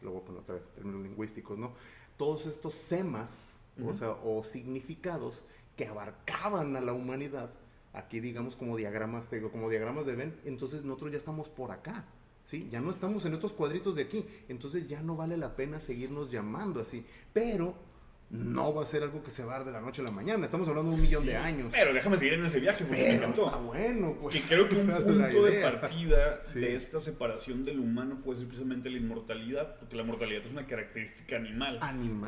Lo voy a poner otra vez, términos lingüísticos, ¿no? Todos estos semas, o sea, o significados que abarcaban a la humanidad, aquí digamos como diagramas, te digo, como diagramas de Venn, entonces nosotros ya estamos por acá, ¿sí? Ya no estamos en estos cuadritos de aquí, entonces ya no vale la pena seguirnos llamando así, pero no va a ser algo que se va a dar de la noche a la mañana, estamos hablando de 1.000.000 de años. Pero déjame seguir en ese viaje porque me encantó. Está bueno, pues. Que creo que un punto de partida de esta separación del humano puede ser precisamente la inmortalidad, porque la mortalidad es una característica animal.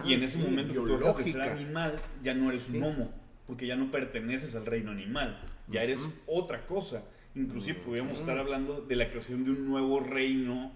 Y en ese momento que tú dejas de ser animal, ya no eres un homo, porque ya no perteneces al reino animal, ya eres otra cosa. Inclusive podríamos estar hablando de la creación de un nuevo reino.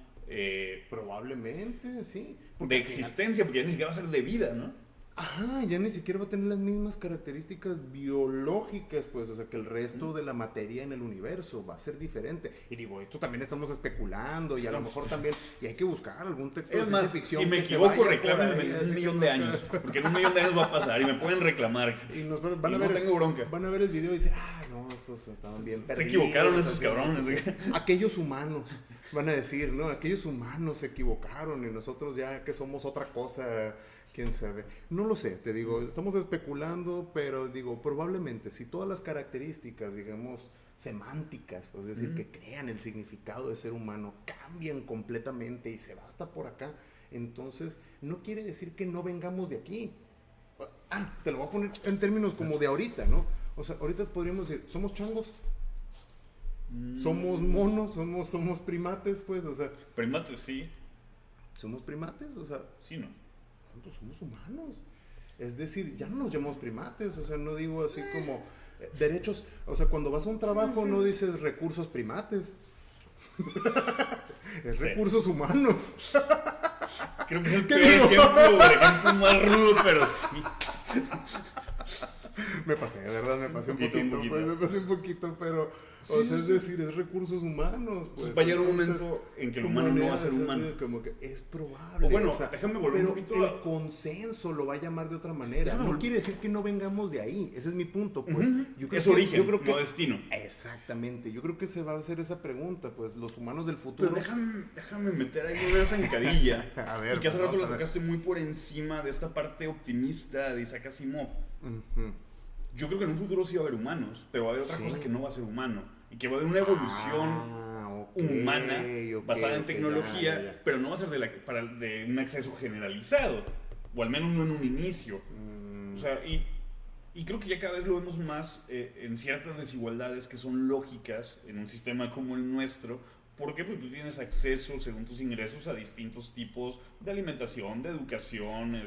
Probablemente, sí. De existencia, porque ya ni siquiera va a ser de vida, ¿no? Ajá, ya ni siquiera va a tener las mismas características biológicas, pues, o sea, que el resto de la materia en el universo va a ser diferente. Y digo, esto también estamos especulando y a lo mejor también, y hay que buscar algún texto de ciencia ficción. Si me equivoco, reclámenme en 1.000.000 de años, porque en 1.000.000 de años va a pasar y me pueden reclamar. Y van a ver, no tengo bronca. Van a ver el video y dicen, no, estos estaban bien perdidos. Se equivocaron estos cabrones. Aquellos humanos, van a decir, ¿no? Aquellos humanos se equivocaron y nosotros ya que somos otra cosa... ¿Quién sabe? No lo sé, te digo, estamos especulando, pero digo, probablemente si todas las características, digamos, semánticas, es decir, que crean el significado de ser humano, cambian completamente y se va hasta por acá, entonces no quiere decir que no vengamos de aquí. Te lo voy a poner en términos como de ahorita, ¿no? O sea, ahorita podríamos decir, ¿somos changos? ¿Somos monos? ¿Somos primates, pues? O sea... Primates, sí. ¿Somos primates? O sea... Sí, ¿no? Pues somos humanos. Es decir, ya no nos llamamos primates, o sea, no digo así como derechos, o sea, cuando vas a un trabajo no dices recursos primates. Es recursos humanos. Creo que es el ejemplo más rudo, pero sí. Me pasé, de verdad, me pasé un poquito. Pues, me pasé un poquito, pero, o sea, es decir, es recursos humanos. Pues, va a llegar un momento en que el humano no va a ser humano. Como que es probable. O bueno, o sea, déjame volver un poquito. El consenso lo va a llamar de otra manera. No quiere decir que no vengamos de ahí. Ese es mi punto, pues. Yo creo es origen, no destino. Exactamente. Yo creo que se va a hacer esa pregunta, pues, los humanos del futuro. Pero déjame meter ahí una zancadilla. A ver. Y que hace rato la tocaste muy por encima de esta parte optimista de Isaac Asimov. Yo creo que en un futuro sí va a haber humanos, pero va a haber otra cosa que no va a ser humano. Y que va a haber una evolución humana basada en tecnología, ya. Pero no va a ser de un acceso generalizado. O al menos no en un inicio. O sea, y creo que ya cada vez lo vemos más en ciertas desigualdades que son lógicas en un sistema como el nuestro. Porque pues, tú tienes acceso, según tus ingresos, a distintos tipos de alimentación, de educación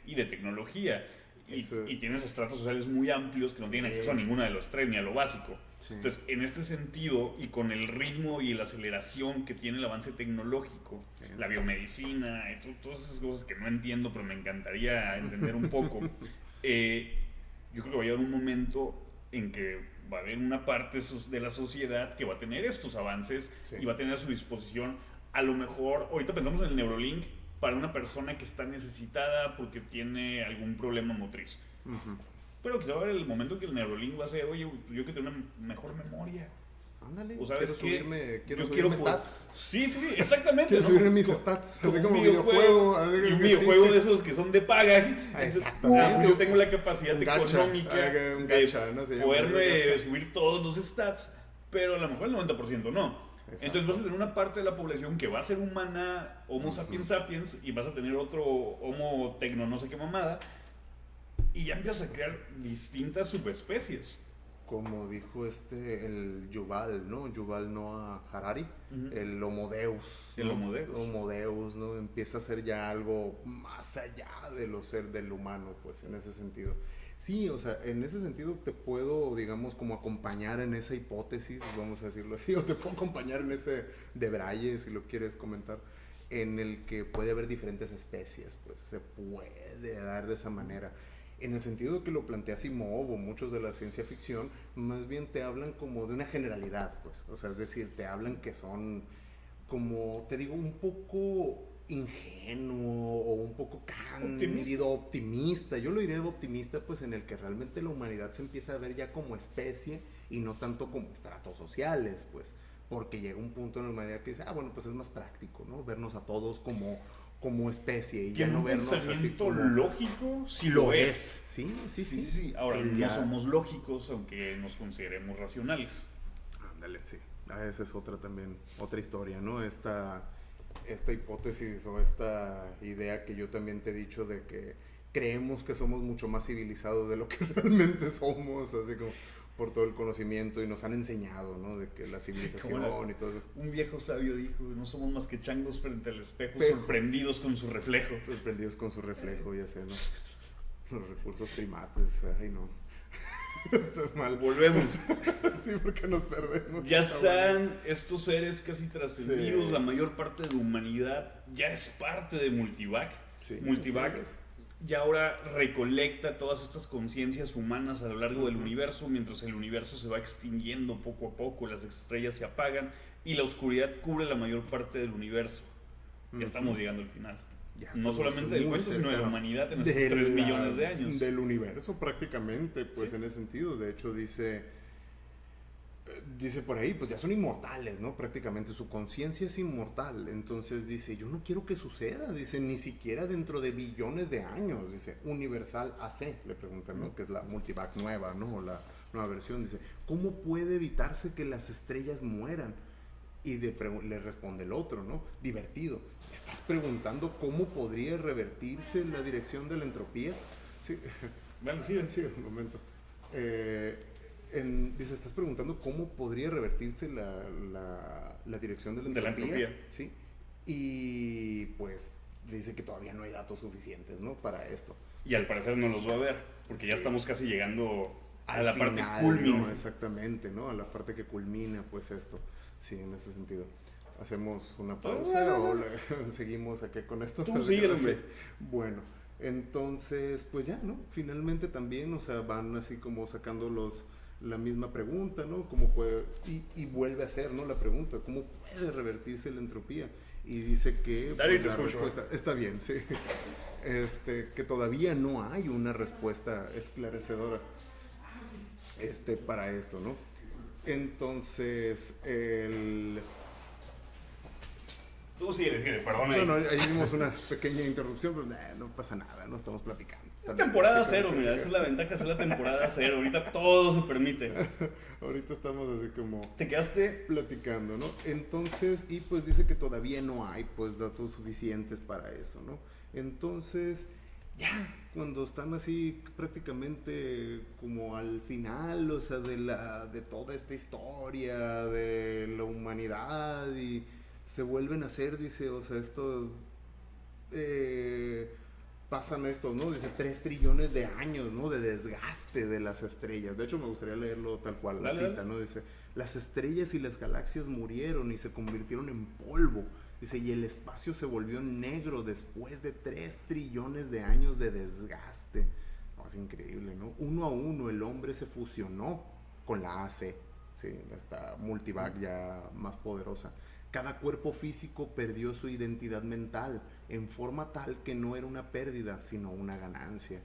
y de tecnología. Y tienes estratos sociales muy amplios que no tienen acceso a ninguna de los tres, ni a lo básico. Entonces, en este sentido, y con el ritmo y la aceleración que tiene el avance tecnológico, la biomedicina, y todas esas cosas que no entiendo, pero me encantaría entender un poco, yo creo que va a llegar un momento en que va a haber una parte de la sociedad que va a tener estos avances y va a tener a su disposición, a lo mejor, ahorita pensamos en el Neurolink, para una persona que está necesitada porque tiene algún problema motriz. Pero quizá va a haber el momento que el Neurolink va a ser, oye, yo que tengo una mejor memoria. Ándale, o sabes quiero subirme stats. Sí, exactamente. Quiero subirme mis stats. Como un videojuego. Y un videojuego de esos que son de paga. Exactamente. Yo tengo la capacidad económica de poderme subir todos los stats, pero a lo mejor el 90% no. Exacto. Entonces vas a tener una parte de la población que va a ser humana, Homo sapiens sapiens, y vas a tener otro Homo tecno no sé qué mamada, y ya empiezas a crear distintas subespecies. como dijo el Yuval, ¿no? Yuval Noah Harari, el Homo Deus. El ¿no? Homo Deus. Homo Deus, ¿no? Empieza a ser ya algo más allá de lo ser del humano, pues, en ese sentido. Sí, o sea, en ese sentido te puedo, digamos, como acompañar en esa hipótesis, vamos a decirlo así, o te puedo acompañar en ese debraye, si lo quieres comentar, en el que puede haber diferentes especies, pues, se puede dar de esa manera. En el sentido que lo plantea Asimov o muchos de la ciencia ficción, más bien te hablan como de una generalidad, pues. O sea, es decir, te hablan que son, como te digo, un poco ingenuo o un poco cándido, optimista. Yo lo diré optimista, pues en el que realmente la humanidad se empieza a ver ya como especie y no tanto como estratos sociales, pues. Porque llega un punto en la humanidad que dice, bueno, pues es más práctico, ¿no? Vernos a todos como especie y ya no vernos así como lógico si lo es. Sí. Ahora, no somos lógicos aunque nos consideremos racionales. Ándale, sí. Esa es otra historia, ¿no? Esta hipótesis o esta idea que yo también te he dicho de que creemos que somos mucho más civilizados de lo que realmente somos, así como por todo el conocimiento y nos han enseñado, ¿no? De que la civilización y todo eso. Un viejo sabio dijo, no somos más que changos frente al espejo, sorprendidos con su reflejo. Sorprendidos con su reflejo, ya sé, ¿no? Los recursos primates, ay no. Está mal. Volvemos. Sí, porque nos perdemos. Ya están estos seres casi trascendidos, la mayor parte de la humanidad ya es parte de Multivac. Sí, Multivac ya ahora recolecta todas estas conciencias humanas a lo largo del universo, mientras el universo se va extinguiendo poco a poco, las estrellas se apagan y la oscuridad cubre la mayor parte del universo. Ya estamos llegando al final. No solamente del cuento, sino de la humanidad en estos 3 millones de años. Del universo prácticamente, pues sí. En ese sentido. De hecho, dice por ahí, pues ya son inmortales, ¿no? Prácticamente su conciencia es inmortal. Entonces dice, yo no quiero que suceda, dice, ni siquiera dentro de billones de años, dice, Universal AC, le preguntan, ¿no? Que es la Multivac nueva, ¿no? O la nueva versión, dice, ¿cómo puede evitarse que las estrellas mueran? Y le responde el otro, ¿no? Divertido. ¿Estás preguntando cómo podría revertirse la dirección de la entropía? Sí. Bueno, sí, un momento. Dice, ¿estás preguntando cómo podría revertirse la dirección de la entropía? Sí. Y pues dice que todavía no hay datos suficientes, ¿no? Para esto. Y al parecer no los va a ver, porque ya estamos casi llegando a la final, parte culmina. ¿no? Exactamente, ¿no? A la parte que culmina, pues esto. Sí, en ese sentido. ¿Hacemos una pausa o seguimos aquí con esto? Tú sígueme. Bueno, entonces, pues ya, ¿no? Finalmente también, o sea, van así como sacando la misma pregunta, ¿no? ¿Cómo puede, y vuelve a hacer, ¿no? La pregunta, ¿cómo puede revertirse la entropía? Y dice que Dale, pues, la respuesta está bien, sí. Que todavía no hay una respuesta esclarecedora para esto, ¿no? Entonces, Tú sigue, perdón. Bueno, ahí hicimos una pequeña interrupción, pero no pasa nada, no estamos platicando. Temporada 0, mira, esa es la ventaja de ser la temporada 0. Ahorita todo se permite. Ahorita estamos así como... Te quedaste platicando, ¿no? Entonces, y pues dice que todavía no hay pues datos suficientes para eso, ¿no? Entonces, ya, cuando están así prácticamente como al final, o sea, de toda esta historia de la humanidad y se vuelven a hacer, dice, o sea, esto... pasan estos, ¿no? Dice 3 trillones de años, ¿no? De desgaste de las estrellas. De hecho, me gustaría leerlo tal cual, la cita, ¿no? Dice, las estrellas y las galaxias murieron y se convirtieron en polvo. Dice, y el espacio se volvió negro después de 3 trillones de años de desgaste. No, es increíble, ¿no? Uno a uno el hombre se fusionó con la AC, ¿sí? Esta Multivac ya más poderosa. Cada cuerpo físico perdió su identidad mental en forma tal que no era una pérdida, sino una ganancia.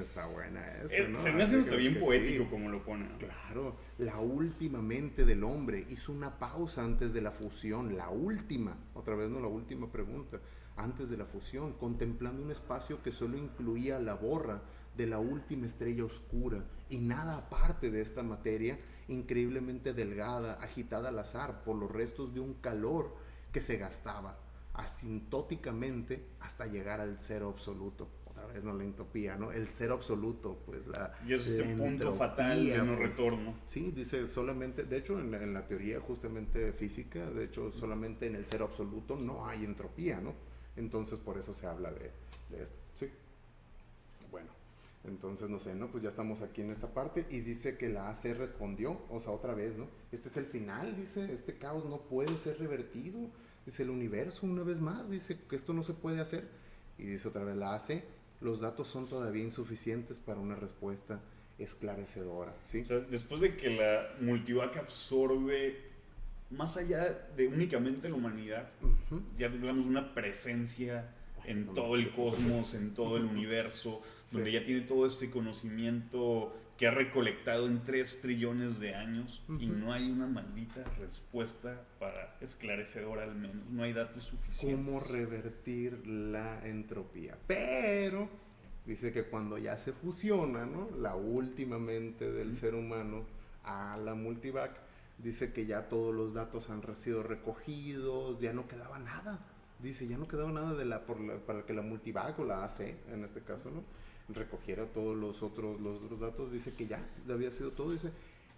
Está buena eso, ¿no? Termina siendo bien poético, sí, como lo pone, ¿no? Claro, la última mente del hombre hizo una pausa antes de la fusión, la última, otra vez no, la última pregunta, antes de la fusión, contemplando un espacio que solo incluía la borra de la última estrella oscura y nada aparte de esta materia increíblemente delgada, agitada al azar por los restos de un calor que se gastaba asintóticamente hasta llegar al cero absoluto. otra vez, ¿no? La entropía, ¿no? El cero absoluto, pues Y es este punto entropía, fatal de no pues. retorno. Sí, dice solamente, de hecho en la teoría justamente física, de hecho solamente en el cero absoluto no hay entropía, ¿no? Entonces por eso se habla de esto, sí. Bueno, entonces no sé, ¿no? Pues ya estamos aquí en esta parte y dice que la AC respondió, o sea, otra vez, ¿no? Este es el final, dice, este caos no puede ser revertido, dice el universo una vez más, dice que esto no se puede hacer. Y dice otra vez la AC, los datos son todavía insuficientes para una respuesta esclarecedora, ¿sí? O sea, después de que la multivac absorbe, más allá de únicamente la humanidad, Ujú. ya hablamos de una presencia en no, todo el cosmos, en todo el universo, Sí. donde ya tiene todo este conocimiento que ha recolectado en 3 trillones de años y Ujú. no hay una maldita respuesta para esclarecedora al menos, no hay datos suficientes. Cómo revertir la entropía. Pero dice que cuando ya se fusiona, ¿no? La última mente del ser humano a la multivac, dice que ya todos los datos han sido recogidos, ya no quedaba nada. Dice, ya no quedaba nada para que la multivac o la AC, en este caso, ¿no? Recogiera todos los otros datos. Dice que ya había sido todo. Dice,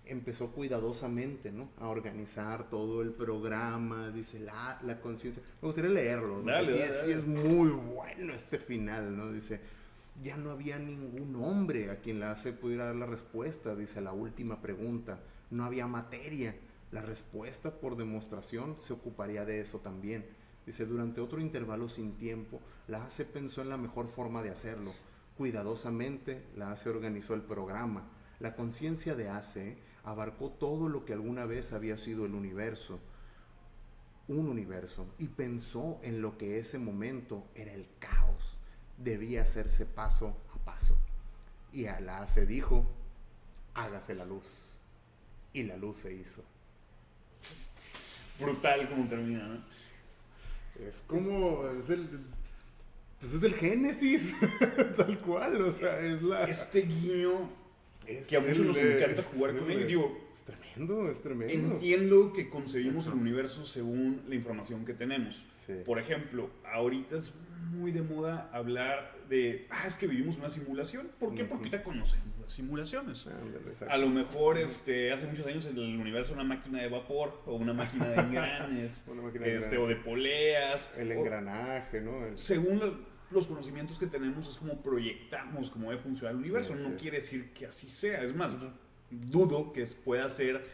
empezó cuidadosamente, ¿no? A organizar todo el programa, dice la conciencia. Me gustaría leerlo, ¿no? Dale, Sí, dale, sí dale. es muy bueno este final, ¿no? Dice, ya no había ningún hombre a quien la AC pudiera dar la respuesta, dice la última pregunta. No había materia. La respuesta por demostración se ocuparía de eso también. Dice, durante otro intervalo sin tiempo, la AC pensó en la mejor forma de hacerlo. Cuidadosamente, la AC organizó el programa. La conciencia de AC abarcó todo lo que alguna vez había sido el universo, un universo, y pensó en lo que ese momento era el caos. Debía hacerse paso a paso. Y a la AC dijo, hágase la luz. Y la luz se hizo. Brutal como termina, ¿no? Es como, pues es el Génesis, tal cual, o sea, es la... Este guiño es que a muchos nos encanta jugar con él. Digo, es tremendo, es tremendo. entiendo que concebimos el universo según la información que tenemos. Sí. Por ejemplo, ahorita es muy de moda hablar de, es que vivimos una simulación. ¿Por qué? Porque ya conocemos las simulaciones. Ándale, exacto. A lo mejor hace muchos años el universo era una máquina de vapor o una máquina de engranes Una máquina de engranes, o de poleas. El engranaje, ¿no? Según los conocimientos que tenemos es como proyectamos cómo debe funcionar el universo. Sí, no sí, quiere decir que así sea. Es más, dudo que pueda ser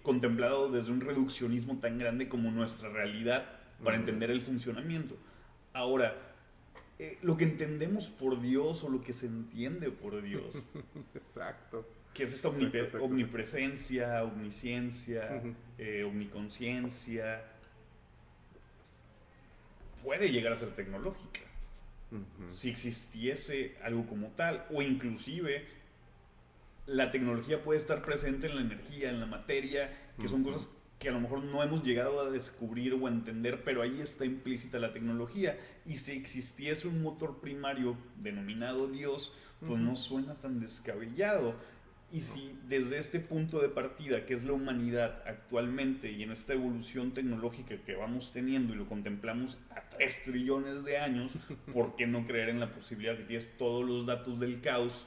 contemplado desde un reduccionismo tan grande como nuestra realidad para entender el funcionamiento. Ahora, lo que entendemos por Dios o lo que se entiende por Dios, Exacto. que es esta Exacto. omnipresencia, omnisciencia, omniconciencia, puede llegar a ser tecnológica. Si existiese algo como tal, o inclusive la tecnología puede estar presente en la energía, en la materia, que son cosas que a lo mejor no hemos llegado a descubrir o a entender, pero ahí está implícita la tecnología. Y si existiese un motor primario denominado Dios, pues no suena tan descabellado. Y si desde este punto de partida, que es la humanidad actualmente, y en esta evolución tecnológica que vamos teniendo y lo contemplamos a 3 trillones de años, ¿por qué no creer en la posibilidad de que tienes todos los datos del caos,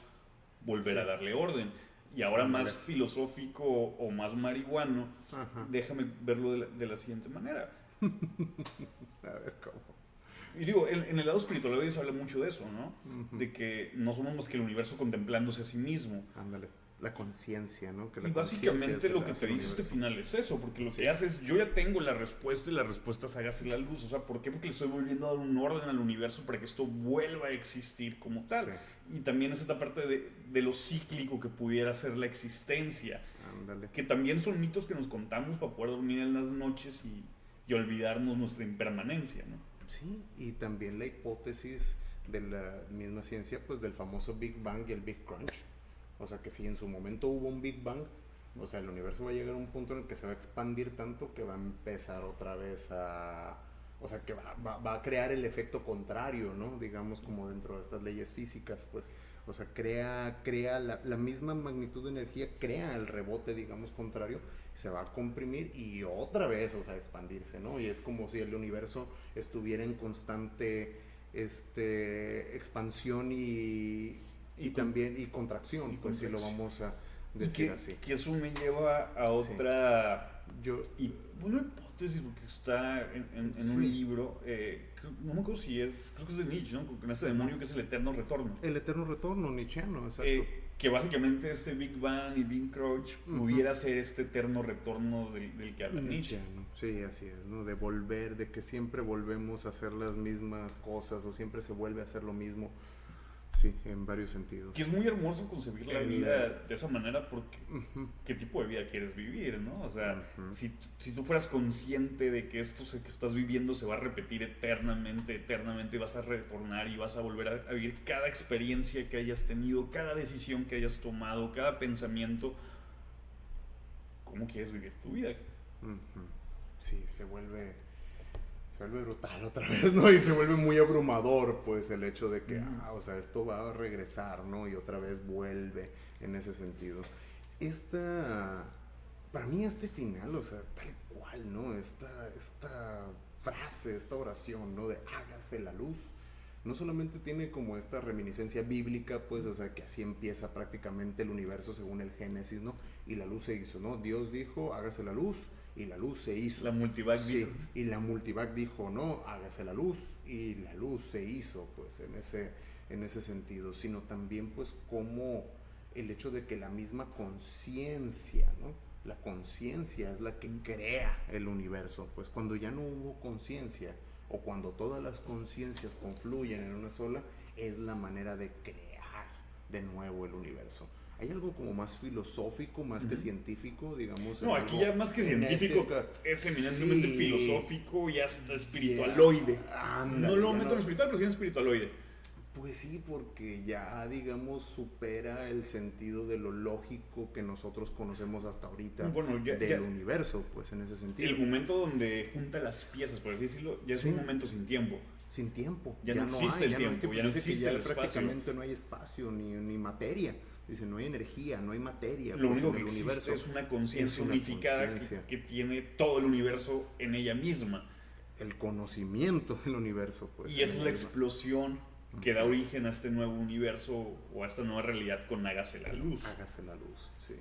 volver a darle orden? Y ahora más filosófico o más marihuano, déjame verlo de la siguiente manera. A ver, ¿cómo? Y digo, en el lado espiritual a veces habla mucho de eso, ¿no? De que no somos más que el universo contemplándose a sí mismo. Ándale. La conciencia, ¿no? Que la Y básicamente lo que hace te dice este final es eso, porque lo que hace es, yo ya tengo la respuesta y la respuesta es hágase la luz. O sea, ¿por qué? Porque le estoy volviendo a dar un orden al universo para que esto vuelva a existir como tal. Sí. Y también es esta parte de lo cíclico que pudiera ser la existencia. Ándale. Que también son mitos que nos contamos para poder dormir en las noches y olvidarnos nuestra impermanencia, ¿no? Sí, y también la hipótesis de la misma ciencia, pues del famoso Big Bang y el Big Crunch. O sea, que si en su momento hubo un Big Bang, o sea, el universo va a llegar a un punto en el que se va a expandir tanto que va a empezar otra vez a... O sea, que va a crear el efecto contrario, ¿no? Digamos, como dentro de estas leyes físicas, pues. O sea, crea la misma magnitud de energía, crea el rebote, digamos, contrario, se va a comprimir y otra vez, o sea, expandirse, ¿no? Y es como si el universo estuviera en constante expansión y también y contracción, pues si lo vamos a decir así. Que eso me lleva a otra una hipótesis que está en un libro, no me acuerdo si creo que es de Nietzsche, ¿no? Con este demonio que es el eterno retorno. El eterno retorno nietzscheano, exacto. Que básicamente este Big Bang y Big Crunch pudiera ser este eterno retorno del que habla Nietzsche. Sí, así es, ¿no? De volver, de que siempre volvemos a hacer las mismas cosas o siempre se vuelve a hacer lo mismo. Sí, en varios sentidos. Que es muy hermoso concebir la vida de esa manera porque ¿qué tipo de vida quieres vivir, no? O sea, si tú fueras consciente de que esto que estás viviendo se va a repetir eternamente y vas a retornar y vas a volver a vivir cada experiencia que hayas tenido, cada decisión que hayas tomado, cada pensamiento, ¿cómo quieres vivir tu vida? Sí, se vuelve brutal otra vez, ¿no? Y se vuelve muy abrumador, pues, el hecho de que, o sea, esto va a regresar, ¿no? Y otra vez vuelve en ese sentido. Para mí este final, o sea, tal cual, ¿no? Esta frase, esta oración, ¿no? De hágase la luz. No solamente tiene como esta reminiscencia bíblica, pues, o sea, que así empieza prácticamente el universo según el Génesis, ¿no? Y la luz se hizo, ¿no? Dios dijo, hágase la luz. Y la luz se hizo. La multivac dijo. Y la multivac dijo, no, hágase la luz. Y la luz se hizo, pues, en ese sentido. Sino también, pues, como el hecho de que la misma conciencia, ¿no? La conciencia es la que crea el universo. Pues cuando ya no hubo conciencia, o cuando todas las conciencias confluyen en una sola, es la manera de crear de nuevo el universo. Hay algo como más filosófico, más que científico, digamos. No, aquí ya más que científico, es eminentemente filosófico y hasta espiritualoide. No lo meto en espiritual, pero sí en espiritualoide. Pues sí, porque ya, digamos, supera el sentido de lo lógico que nosotros conocemos hasta ahorita del universo, pues en ese sentido. El momento donde junta las piezas, por así decirlo, ya es un momento sin tiempo. Sin tiempo. Ya no existe el tiempo, ya no existe el espacio. Prácticamente no hay espacio ni materia. Dice, no hay energía, no hay materia. Lo único que existe es una conciencia unificada que tiene todo el universo en ella misma. El conocimiento del universo, pues. Y es la explosión que da origen a este nuevo universo o a esta nueva realidad con Hágase la luz. Hágase la luz, sí.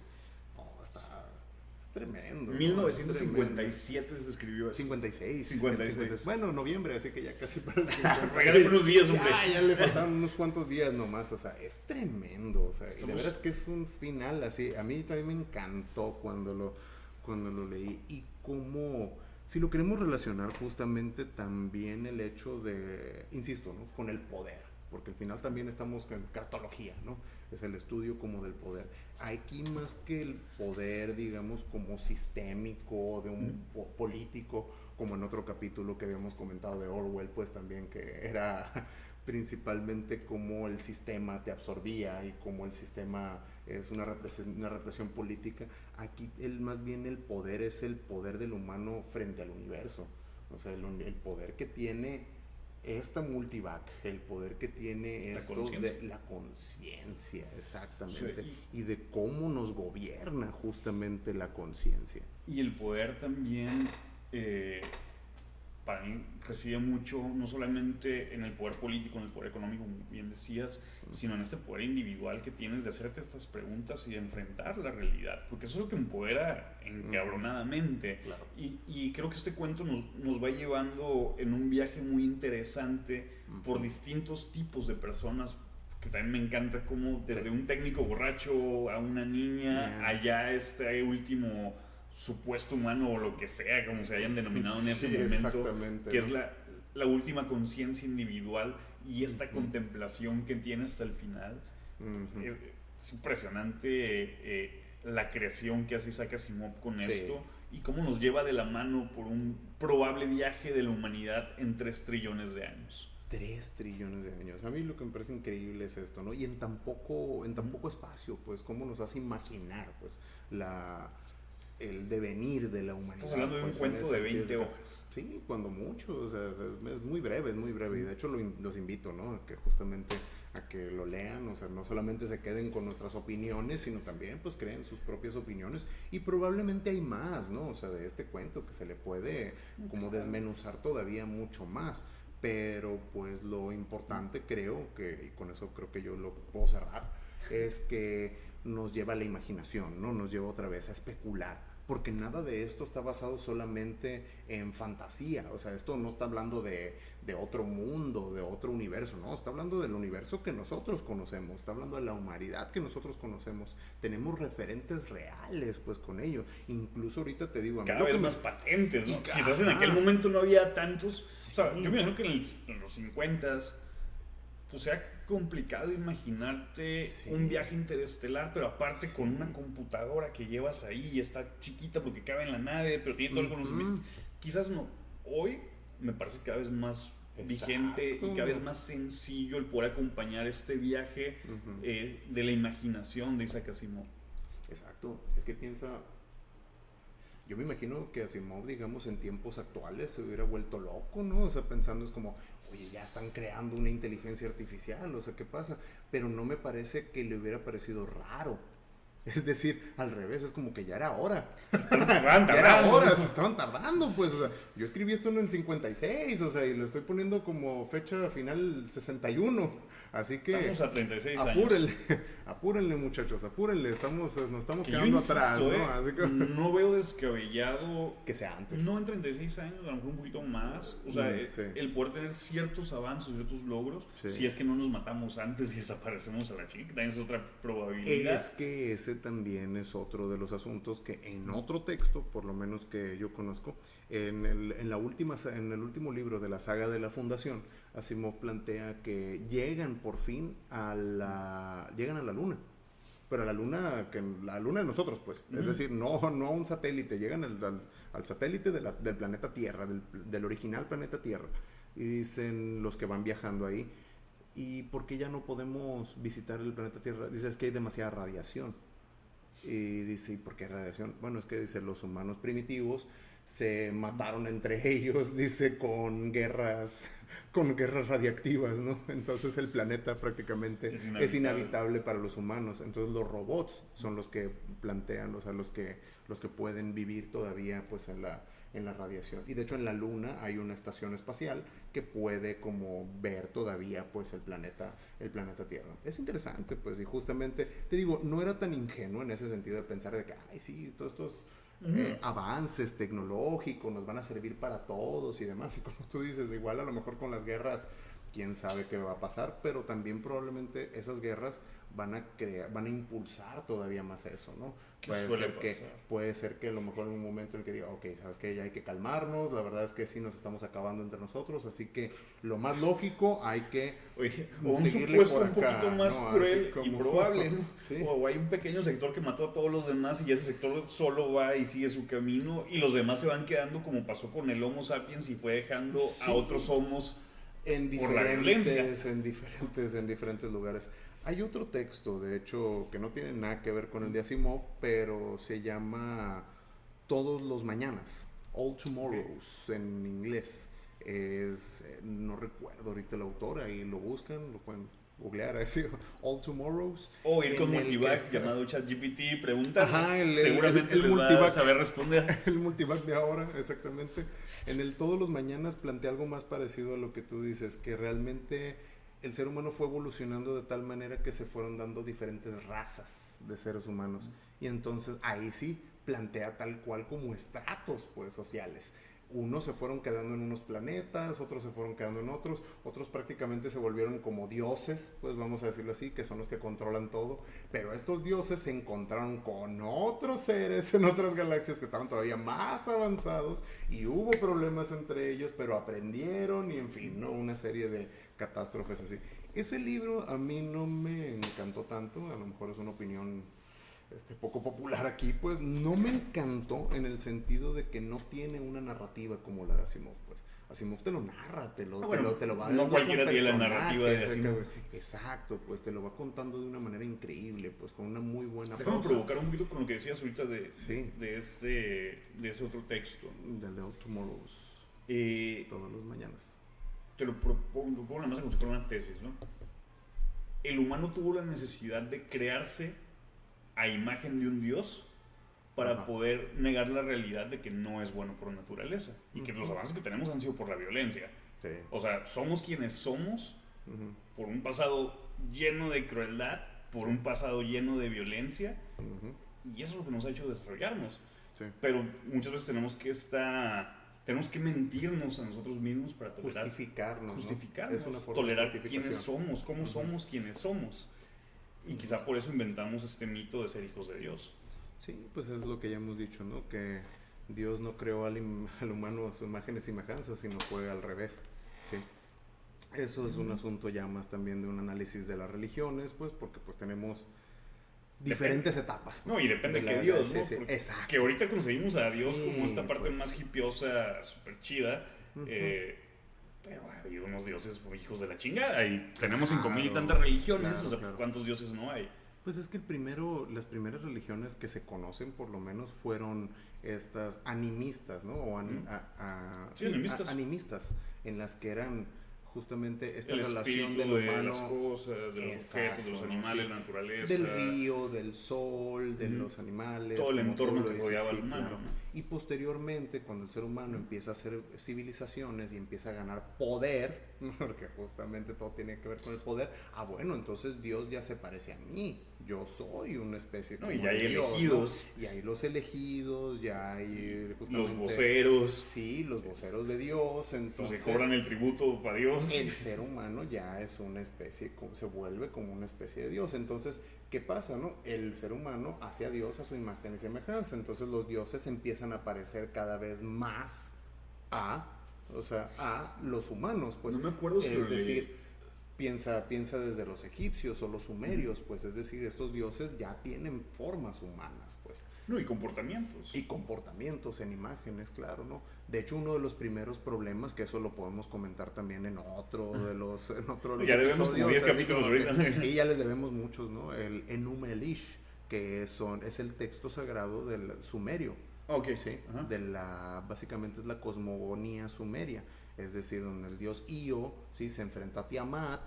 Es tremendo. 1957 se escribió eso. 56. Bueno, noviembre, así que ya casi para el Regálame unos días, hombre. Ya le faltaron unos cuantos días nomás, o sea, es tremendo, o sea, y de veras que es un final así. A mí también me encantó cuando lo leí y cómo, si lo queremos relacionar justamente también el hecho de, insisto, ¿no? Con el poder. Porque al final también estamos en cartología, ¿no? Es el estudio como del poder. Aquí más que el poder, digamos, como sistémico, de un político, como en otro capítulo que habíamos comentado de Orwell, pues también que era principalmente cómo el sistema te absorbía y cómo el sistema es una represión política. Aquí más bien el poder es el poder del humano frente al universo. O sea, el poder que tiene esta multivac, el poder que tiene la conciencia, exactamente, sí. Y de cómo nos gobierna justamente la conciencia. Y el poder también, para mí, reside mucho, no solamente en el poder político, en el poder económico, como bien decías, sino en este poder individual que tienes de hacerte estas preguntas y de enfrentar la realidad, porque eso es lo que empodera encabronadamente. Claro. Y creo que este cuento nos va llevando en un viaje muy interesante por distintos tipos de personas, que también me encanta como desde un técnico borracho a una niña, allá este último supuesto humano o lo que sea, como se hayan denominado en ese momento, que es la última conciencia individual y esta contemplación que tiene hasta el final. Es impresionante la creación que hace Isaac Asimov con esto y cómo nos lleva de la mano por un probable viaje de la humanidad en 3 trillones de años. 3 trillones de años. A mí lo que me parece increíble es esto, ¿no? Y en tan poco espacio, pues, cómo nos hace imaginar, pues, el devenir de la humanidad. Estamos hablando de un cuento de 20 hojas. Sí, cuando mucho, o sea, es muy breve, y de hecho los invito, ¿no? A que justamente a que lo lean, o sea, no solamente se queden con nuestras opiniones, sino también pues creen sus propias opiniones y probablemente hay más, ¿no? O sea, de este cuento que se le puede como desmenuzar todavía mucho más. pero pues lo importante creo que, y con eso creo que yo lo puedo cerrar, es que nos lleva a la imaginación, ¿no? Nos lleva otra vez a especular, porque nada de esto está basado solamente en fantasía. O sea, esto no está hablando de otro mundo, de otro universo, no, está hablando del universo que nosotros conocemos, está hablando de la humanidad que nosotros conocemos. Tenemos referentes reales pues con ello. Incluso ahorita te digo, a mí cada vez más patentes, ¿no? Quizás en aquel momento no había tantos. O sea, yo me imagino que en los 50s pues sea complicado imaginarte un viaje interestelar, pero aparte con una computadora que llevas ahí y está chiquita porque cabe en la nave, pero tiene todo el conocimiento. Quizás no. Hoy me parece cada vez más vigente y cada vez más sencillo el poder acompañar este viaje de la imaginación de Isaac Asimov. Exacto. Es que piensa... Yo me imagino que Asimov, digamos, en tiempos actuales se hubiera vuelto loco, ¿no? O sea, pensando es como, oye, ya están creando una inteligencia artificial, o sea, ¿qué pasa? Pero no me parece que le hubiera parecido raro. Es decir, al revés, es como que ya era hora. Ya era hora, se estaban tardando, pues. O sea, yo escribí esto en el 56, o sea, y lo estoy poniendo como fecha final 61. Así que... Estamos a 36 apúrenle, años. Apúrenle, muchachos, apúrenle. Nos estamos quedando atrás, ¿no? Así que... No veo descabellado que sea antes. No en 36 años, a lo mejor un poquito más. O sea, el poder tener ciertos avances, ciertos logros, si es que no nos matamos antes y desaparecemos a la chica, también es otra probabilidad. Es que ese también es otro de los asuntos que en otro texto, por lo menos que yo conozco, en el último libro de la saga de la Fundación, Asimov plantea que llegan por fin a la luna. Pero a la luna de nosotros, pues. Es decir, no a un satélite, llegan al satélite del planeta Tierra, del original planeta Tierra. Y dicen los que van viajando ahí, ¿y por qué ya no podemos visitar el planeta Tierra? Dice, es que hay demasiada radiación. Y dice, ¿y por qué radiación? Bueno, es que dice, los humanos primitivos se mataron entre ellos, dice, con guerras radiactivas, ¿no? Entonces el planeta prácticamente es inhabitable para los humanos. Entonces los robots son los que plantean, o sea, los que pueden vivir todavía pues en la radiación. Y de hecho en la Luna hay una estación espacial que puede como ver todavía pues el planeta Tierra. Es interesante, pues, y justamente te digo, no era tan ingenuo en ese sentido de pensar de que, ay, sí, todos estos avances tecnológicos nos van a servir para todos y demás. Y como tú dices, igual a lo mejor con las guerras, quién sabe qué va a pasar, pero también probablemente esas guerras van a impulsar todavía más eso, ¿no? Puede ser que a lo mejor en un momento en el que diga, ok, sabes que ya hay que calmarnos, la verdad es que sí nos estamos acabando entre nosotros, así que lo más lógico hay que seguirle por acá, un poquito más cruel y probable, ¿no? Sí. O hay un pequeño sector que mató a todos los demás y ese sector solo va y sigue su camino y los demás se van quedando como pasó con el Homo sapiens y fue dejando a otros homos en diferentes lugares. Hay otro texto, de hecho, que no tiene nada que ver con el de Asimov, pero se llama Todos los Mañanas, All Tomorrows en inglés. No recuerdo ahorita el autor, ahí lo buscan, lo pueden googlear, decir All Tomorrows. O ir con Multivac llamado ChatGPT, pregunta. Seguramente el va a saber responder. El Multivac de ahora, exactamente. En el Todos los Mañanas plantea algo más parecido a lo que tú dices, que realmente el ser humano fue evolucionando de tal manera que se fueron dando diferentes razas de seres humanos. Y entonces ahí sí plantea tal cual como estratos pues sociales. Unos se fueron quedando en unos planetas, otros se fueron quedando en otros prácticamente se volvieron como dioses, pues vamos a decirlo así, que son los que controlan todo, pero estos dioses se encontraron con otros seres en otras galaxias que estaban todavía más avanzados y hubo problemas entre ellos, pero aprendieron y en fin, ¿no? Una serie de catástrofes así. Ese libro a mí no me encantó tanto, a lo mejor es una opinión poco popular aquí, pues no me encantó en el sentido de que no tiene una narrativa como la de Asimov, pues. Asimov te lo narra, te lo va no cualquiera tiene la narrativa de Asimov. Exacto, pues te lo va contando de una manera increíble, pues con una muy buena prosa. Déjame provocar un poquito con lo que decías ahorita de ese otro texto. Del de All Tomorrows. Todos los mañanas. Te lo propongo nada más como si fuera una tesis, ¿no? El humano tuvo la necesidad de crearse a imagen de un dios para poder negar la realidad de que no es bueno por naturaleza y que los avances que tenemos han sido por la violencia. Sí. O sea, somos quienes somos Ujú. por un pasado lleno de crueldad, por un pasado lleno de violencia, Ujú. y eso es lo que nos ha hecho desarrollarnos. Sí. Pero muchas veces tenemos que mentirnos a nosotros mismos para tolerar, Justificarnos, ¿no? justificarnos, Es una forma tolerar de justificación. quiénes somos, cómo Ujú. somos quienes somos. Y quizá por eso inventamos este mito de ser hijos de Dios. Sí, pues es lo que ya hemos dicho, ¿no? Que Dios no creó al humano a su imagen y semejanza, sino fue al revés. Sí. Eso es un asunto ya más también de un análisis de las religiones, pues, porque pues tenemos diferentes etapas. No, y depende de de la- qué Dios, sí, ¿no? sí, Porque exacto. que ahorita concebimos a Dios Sí, como esta parte pues. más hipiosa, súper chida. Ujú. Pero hay unos dioses muy hijos de la chingada. Y tenemos Claro, 5000 y tantas religiones. claro, O sea, claro. ¿cuántos dioses no hay? Pues es que las primeras religiones que se conocen, por lo menos, fueron estas animistas, ¿no? O Sí, animistas. animistas, en las que eran justamente esta El relación espíritu del de humano. las cosas, de los Exacto, objetos, de los ¿no? animales, Sí. la naturaleza. Del río, del sol, de Ujú. los animales. Todo el como entorno tú lo que dices, rodeaba al sí, humano, claro. ¿no? Y posteriormente, cuando el ser humano empieza a hacer civilizaciones y empieza a ganar poder, porque justamente todo tiene que ver con el poder, bueno, entonces Dios ya se parece a mí. Yo soy una especie No, como y ya hay de Dios, elegidos. ¿no? Y hay los elegidos, ya hay justamente... Los voceros, Sí, los voceros de Dios, los entonces... que cobran el tributo para Dios. El ser humano ya es una especie, se vuelve como una especie de Dios. Entonces, ¿qué pasa, no? El ser humano hace a Dios a su imagen y semejanza. Entonces los dioses empiezan a parecer cada vez más a los humanos, pues. No me acuerdo si lo Es leí. decir, piensa desde los egipcios o los sumerios, pues. Es decir, estos dioses ya tienen formas humanas, pues. No, y comportamientos. Y comportamientos en imágenes, claro, ¿no? De hecho, uno de los primeros problemas, que eso lo podemos comentar también en otro de los Ya debemos como 10 así capítulos como que- ahorita. Sí, ya les debemos muchos, ¿no? El Enuma Elish, que es el texto sagrado del sumerio, Ok, ¿sí? Ajá. Básicamente es la cosmogonía sumeria, es decir, donde el dios Io, ¿sí? Se enfrenta a Tiamat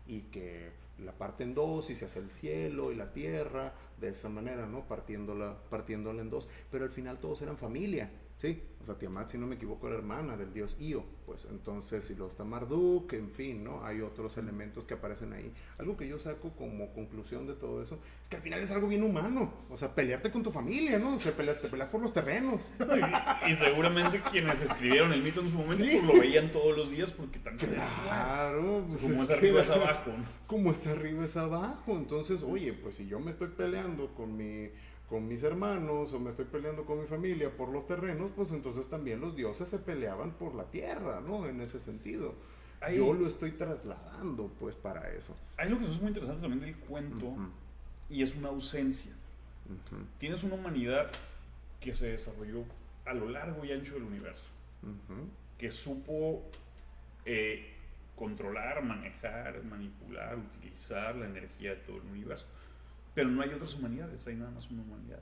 y que la parte en dos y se hace el cielo y la tierra, de esa manera, ¿no? Partiéndola en dos, pero al final todos eran familia, ¿sí? O sea, Tiamat, si no me equivoco, era hermana del dios Io, pues entonces, y luego está Marduk, en fin, ¿no? Hay otros elementos que aparecen ahí. Algo que yo saco como conclusión de todo eso es que al final es algo bien humano, o sea, pelearte con tu familia, ¿no? O sea, te peleas por los terrenos. Y seguramente quienes escribieron el mito en su momento Sí. pues lo veían todos los días porque también Claro, pues como es que- arriba es abajo, ¿no? Como es arriba es abajo. Entonces, oye, pues si yo me estoy peleando con mis hermanos o me estoy peleando con mi familia por los terrenos, pues entonces también los dioses se peleaban por la tierra, ¿no? En ese sentido. Ahí- Yo lo estoy trasladando, pues, para eso. Hay lo que es muy interesante también del cuento Ujú, y es una ausencia. ujú, Tienes una humanidad que se desarrolló a lo largo y ancho del universo, ujú, que supo controlar, manejar, manipular, utilizar la energía de todo el universo. Pero no hay otras humanidades, hay nada más una humanidad.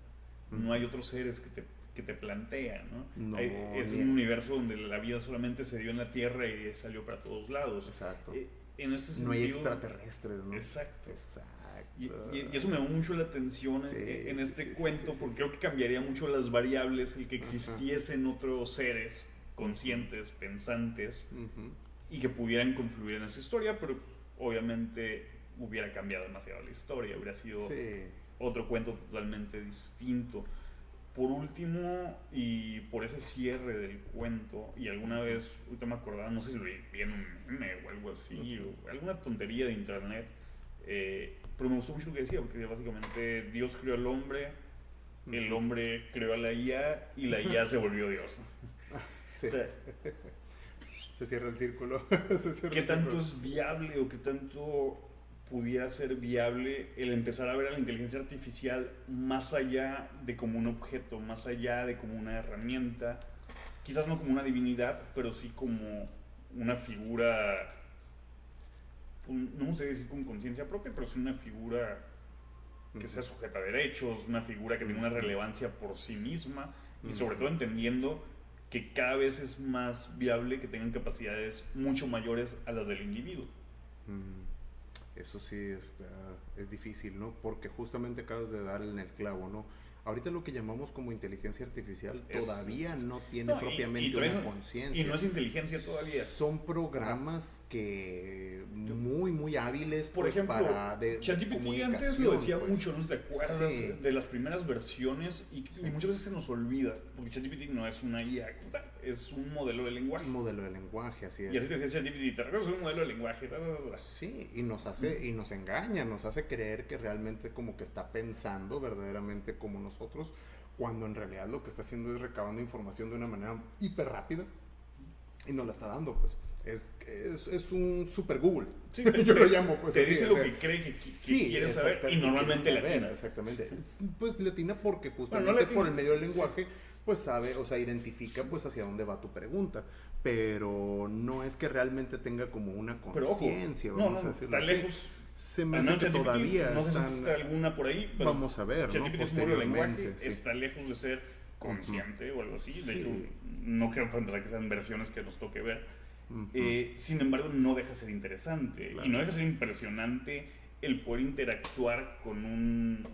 No hay otros seres que te plantean, ¿no? No, Es ni- un universo donde la vida solamente se dio en la Tierra y salió para todos lados. Exacto. En este sentido, No hay extraterrestres, ¿no? Exacto. Exacto. Y eso me llamó mucho la atención Sí, en sí, este sí, sí, cuento, sí, porque sí. creo que cambiaría mucho las variables el que existiesen otros seres conscientes, pensantes, Ujú. y que pudieran confluir en esa historia, pero obviamente hubiera cambiado demasiado la historia, hubiera sido Sí. otro cuento totalmente distinto. Por último, y por ese cierre del cuento, y alguna vez, ahorita me acordaba, no sé si lo vi en un meme o algo así, o alguna tontería de internet, pero me gustó mucho lo que decía, porque básicamente Dios creó al hombre, el hombre creó a la IA y la IA se volvió Dios. Sí. O sea, Se cierra el círculo. Se cierra ¿qué el tanto círculo. es viable o qué tanto pudiera ser viable el empezar a ver a la inteligencia artificial más allá de como un objeto, más allá de como una herramienta, quizás no como una divinidad, pero sí como una figura, no sé decir con conciencia propia, pero sí una figura que sea sujeta a derechos, una figura que tenga una relevancia por sí misma y sobre todo entendiendo que cada vez es más viable que tengan capacidades mucho mayores a las del individuo. Eso sí es difícil, ¿no? Porque justamente acabas de dar en el clavo, ¿no? ahorita lo que llamamos como inteligencia artificial todavía no tiene No, propiamente una conciencia. Y no es inteligencia todavía. Son programas que muy, muy hábiles Por pues, ejemplo, para ChatGPT antes lo decía pues. mucho, ¿no? ¿Te acuerdas Sí. de las primeras versiones? Y muchas veces se nos olvida, porque ChatGPT no es una IA, es un modelo de lenguaje. Un modelo de lenguaje, así es. Y así te decía ChatGPT, te recuerdas un modelo de lenguaje. Sí, y nos hace, y nos engaña, nos hace creer que realmente como que está pensando verdaderamente como nosotros, cuando en realidad lo que está haciendo es recabando información de una manera hiper rápida y nos la está dando, pues. Es un super Google. Sí, yo lo llamo, pues. Te así, dice o lo sea, que cree que sí, quiere saber y normalmente latina. latina. Exactamente. Pues latina porque justamente Bueno, no latina. por el medio del lenguaje, pues sabe, o sea, identifica pues hacia dónde va tu pregunta. Pero no es que realmente tenga como una Pero ojo, conciencia, no, vamos no, a decirlo está así. lejos. Se me Al hace menos que ChatGPT, todavía no sé si están... existe alguna por ahí, pero Vamos a ver, ¿no? ChatGPT es un modelo de lenguaje, Posteriormente, sí. está lejos de ser consciente o algo así. De Sí. hecho, no creo para empezar que sean versiones que nos toque ver. Ujú. Sin embargo, no deja de ser interesante. Claro. Y no deja de ser impresionante el poder interactuar con un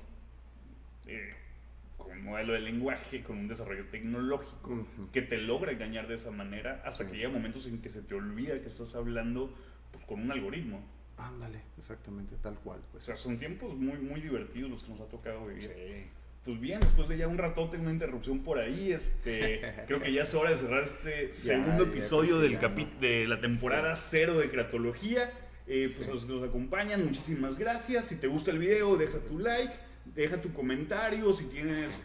modelo de lenguaje, con un desarrollo tecnológico Ujú. que te logra engañar de esa manera hasta que llega momentos en que se te olvida que estás hablando pues, con un algoritmo. Ándale, exactamente, tal cual. O Pues. sea, son tiempos muy, muy divertidos los que nos ha tocado vivir. Sí. Pues bien, después de ya un ratote, una interrupción por ahí, creo que ya es hora de cerrar este segundo episodio de la temporada 0 de Cratología. Pues a los que nos acompañan, muchísimas gracias. Si te gusta el video, deja tu like, deja tu comentario. Si tienes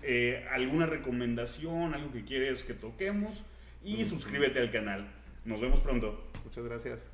alguna recomendación, algo que quieres que toquemos, y suscríbete al canal. Nos vemos pronto. Muchas gracias.